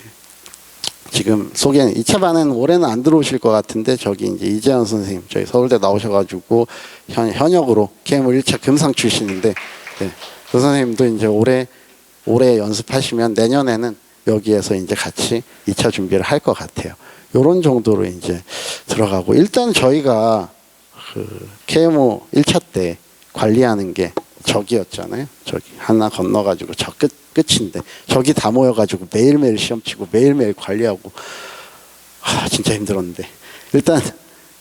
지금 소개는 2차 반은 올해는 안 들어오실 것 같은데 저기 이제 이재현 선생님 저희 서울대 나오셔가지고 현역으로 KMO 1차 금상 출신인데 네, 그 선생님도 이제 올해 연습하시면 내년에는 여기에서 이제 같이 2차 준비를 할 것 같아요. 요런 정도로 이제 들어가고 일단 저희가 그 KMO 1차 때 관리하는 게 저기였잖아요. 저기 하나 건너가지고 저 끝인데 저기 다 모여가지고 매일매일 시험 치고 매일매일 관리하고 진짜 힘들었는데 일단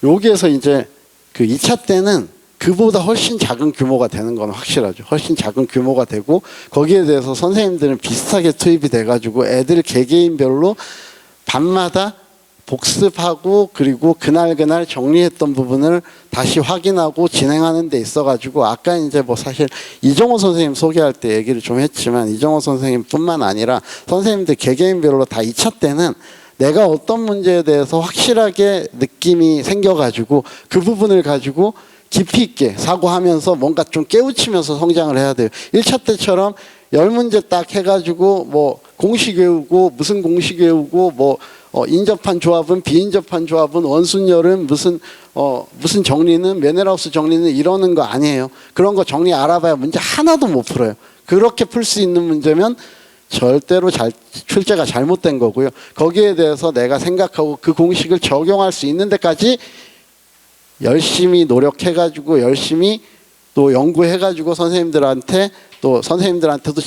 여기에서 이제 그 2차 때는 그보다 훨씬 작은 규모가 되는 건 확실하죠. 훨씬 작은 규모가 되고 거기에 대해서 선생님들은 비슷하게 투입이 돼가지고 애들 개개인별로 밤마다 복습하고 그리고 그날 정리했던 부분을 다시 확인하고 진행하는 데 있어가지고 아까 이제 뭐 사실 이정호 선생님 소개할 때 얘기를 좀 했지만 이정호 선생님뿐만 아니라 선생님들 개개인별로 다 2차 때는 내가 어떤 문제에 대해서 확실하게 느낌이 생겨가지고 그 부분을 가지고 깊이 있게 사고하면서 뭔가 좀 깨우치면서 성장을 해야 돼요. 1차 때처럼 10문제 딱 해가지고 뭐 공식 외우고 무슨 공식 외우고 뭐 인접한 조합은 비인접한 조합은 원순열은 무슨 정리는 메넬하우스 정리는 이러는 거 아니에요. 그런 거 정리 알아봐야 문제 하나도 못 풀어요. 그렇게 풀 수 있는 문제면 절대로 출제가 잘못된 거고요. 거기에 대해서 내가 생각하고 그 공식을 적용할 수 있는 데까지 열심히 노력해가지고 열심히 또 연구해가지고 선생님들한테도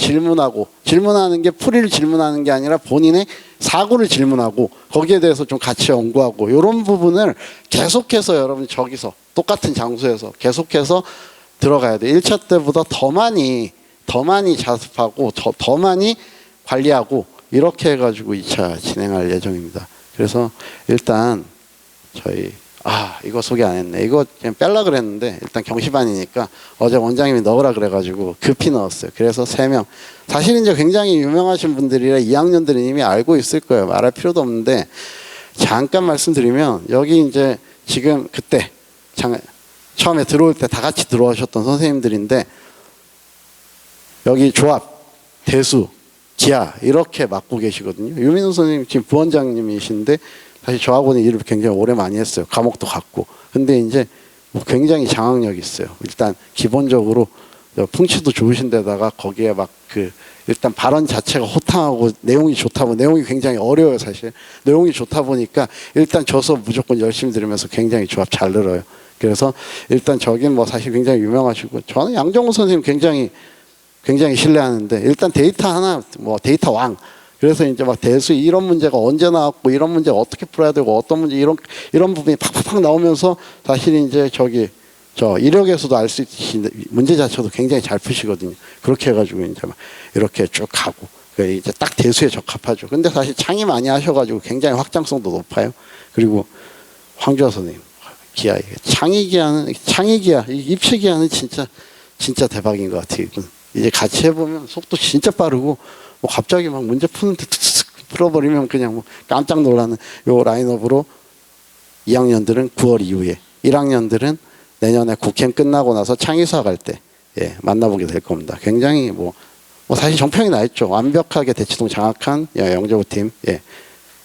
질문하는 게 풀이를 질문하는 게 아니라 본인의 사고를 질문하고 거기에 대해서 좀 같이 연구하고 이런 부분을 계속해서 여러분 저기서 똑같은 장소에서 계속해서 들어가야 돼요. 1차 때보다 더 많이 자습하고 더 많이 관리하고 이렇게 해가지고 2차 진행할 예정입니다. 그래서 일단 저희 이거 소개 안 했네. 이거 그냥 뺄라 그랬는데 일단 경시반이니까 어제 원장님이 넣으라 그래가지고 급히 넣었어요. 그래서 3명. 사실 이제 굉장히 유명하신 분들이라 2학년들은 이미 알고 있을 거예요. 말할 필요도 없는데 잠깐 말씀드리면 여기 이제 지금 그때 처음에 들어올 때 다 같이 들어오셨던 선생님들인데 여기 조합, 대수, 기하 이렇게 맡고 계시거든요. 유민우 선생님 지금 부원장님이신데 사실 저하고는 일을 굉장히 오래 많이 했어요. 과목도 같고. 근데 이제 뭐 굉장히 장악력이 있어요. 일단 기본적으로 풍치도 좋으신 데다가 거기에 막 일단 발언 자체가 호탕하고 내용이 좋다고 내용이 굉장히 어려워요. 사실 내용이 좋다 보니까 일단 저서 무조건 열심히 들으면서 굉장히 조합 잘 늘어요. 그래서 일단 저긴 뭐 사실 굉장히 유명하시고 저는 양정호 선생님 굉장히 신뢰하는데 일단 데이터 하나 뭐 데이터 왕. 그래서 이제 막 대수 이런 문제가 언제 나왔고 이런 문제 어떻게 풀어야 되고 어떤 문제 이런 부분이 팍팍팍 나오면서 사실 이제 저 이력에서도 알 수 있듯이 문제 자체도 굉장히 잘 푸시거든요. 그렇게 해가지고 이제 막 이렇게 쭉 가고 이제 딱 대수에 적합하죠. 근데 사실 창의 많이 하셔가지고 굉장히 확장성도 높아요. 그리고 황주아 선생님 기하 창의 기하 입시 기하는 진짜 대박인 것 같아요. 이제 같이 해보면 속도 진짜 빠르고. 뭐 갑자기 막 문제 푸는데 툭툭 풀어버리면 그냥 뭐 깜짝 놀라는 요 라인업으로 2학년들은 9월 이후에 1학년들은 내년에 국회 끝나고 나서 창의 수학 할 때 만나보게 될 겁니다. 굉장히 뭐 사실 정평이 나 있죠. 완벽하게 대치동 장악한 영재고 팀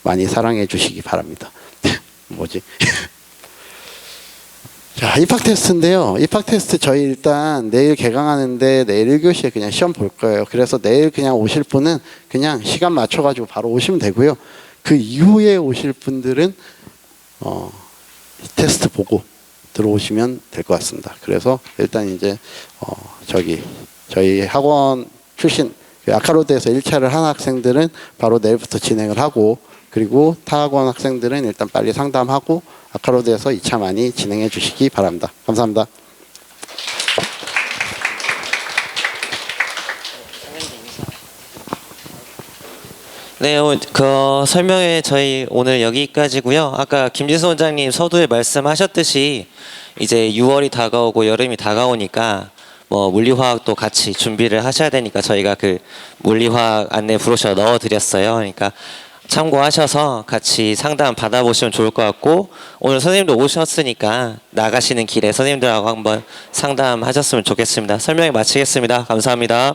많이 사랑해 주시기 바랍니다. 뭐지? 자, 입학 테스트인데요. 입학 테스트 저희 일단 내일 개강하는데 내일 1교시에 그냥 시험 볼 거예요. 그래서 내일 그냥 오실 분은 그냥 시간 맞춰가지고 바로 오시면 되고요. 그 이후에 오실 분들은 테스트 보고 들어오시면 될 것 같습니다. 그래서 일단 이제 저희 학원 출신 아카로드에서 1차를 한 학생들은 바로 내일부터 진행을 하고 그리고 타 학원 학생들은 일단 빨리 상담하고 아카로드에서 2차 많이 진행해 주시기 바랍니다. 감사합니다. 네, 그 설명회 저희 오늘 여기까지고요. 아까 김진수 원장님 서두에 말씀하셨듯이 이제 6월이 다가오고 여름이 다가오니까 뭐 물리화학도 같이 준비를 하셔야 되니까 저희가 그 물리화학 안내 브로셔 넣어드렸어요. 그러니까 참고하셔서 같이 상담 받아보시면 좋을 것 같고 오늘 선생님도 오셨으니까 나가시는 길에 선생님들하고 한번 상담하셨으면 좋겠습니다. 설명 마치겠습니다. 감사합니다.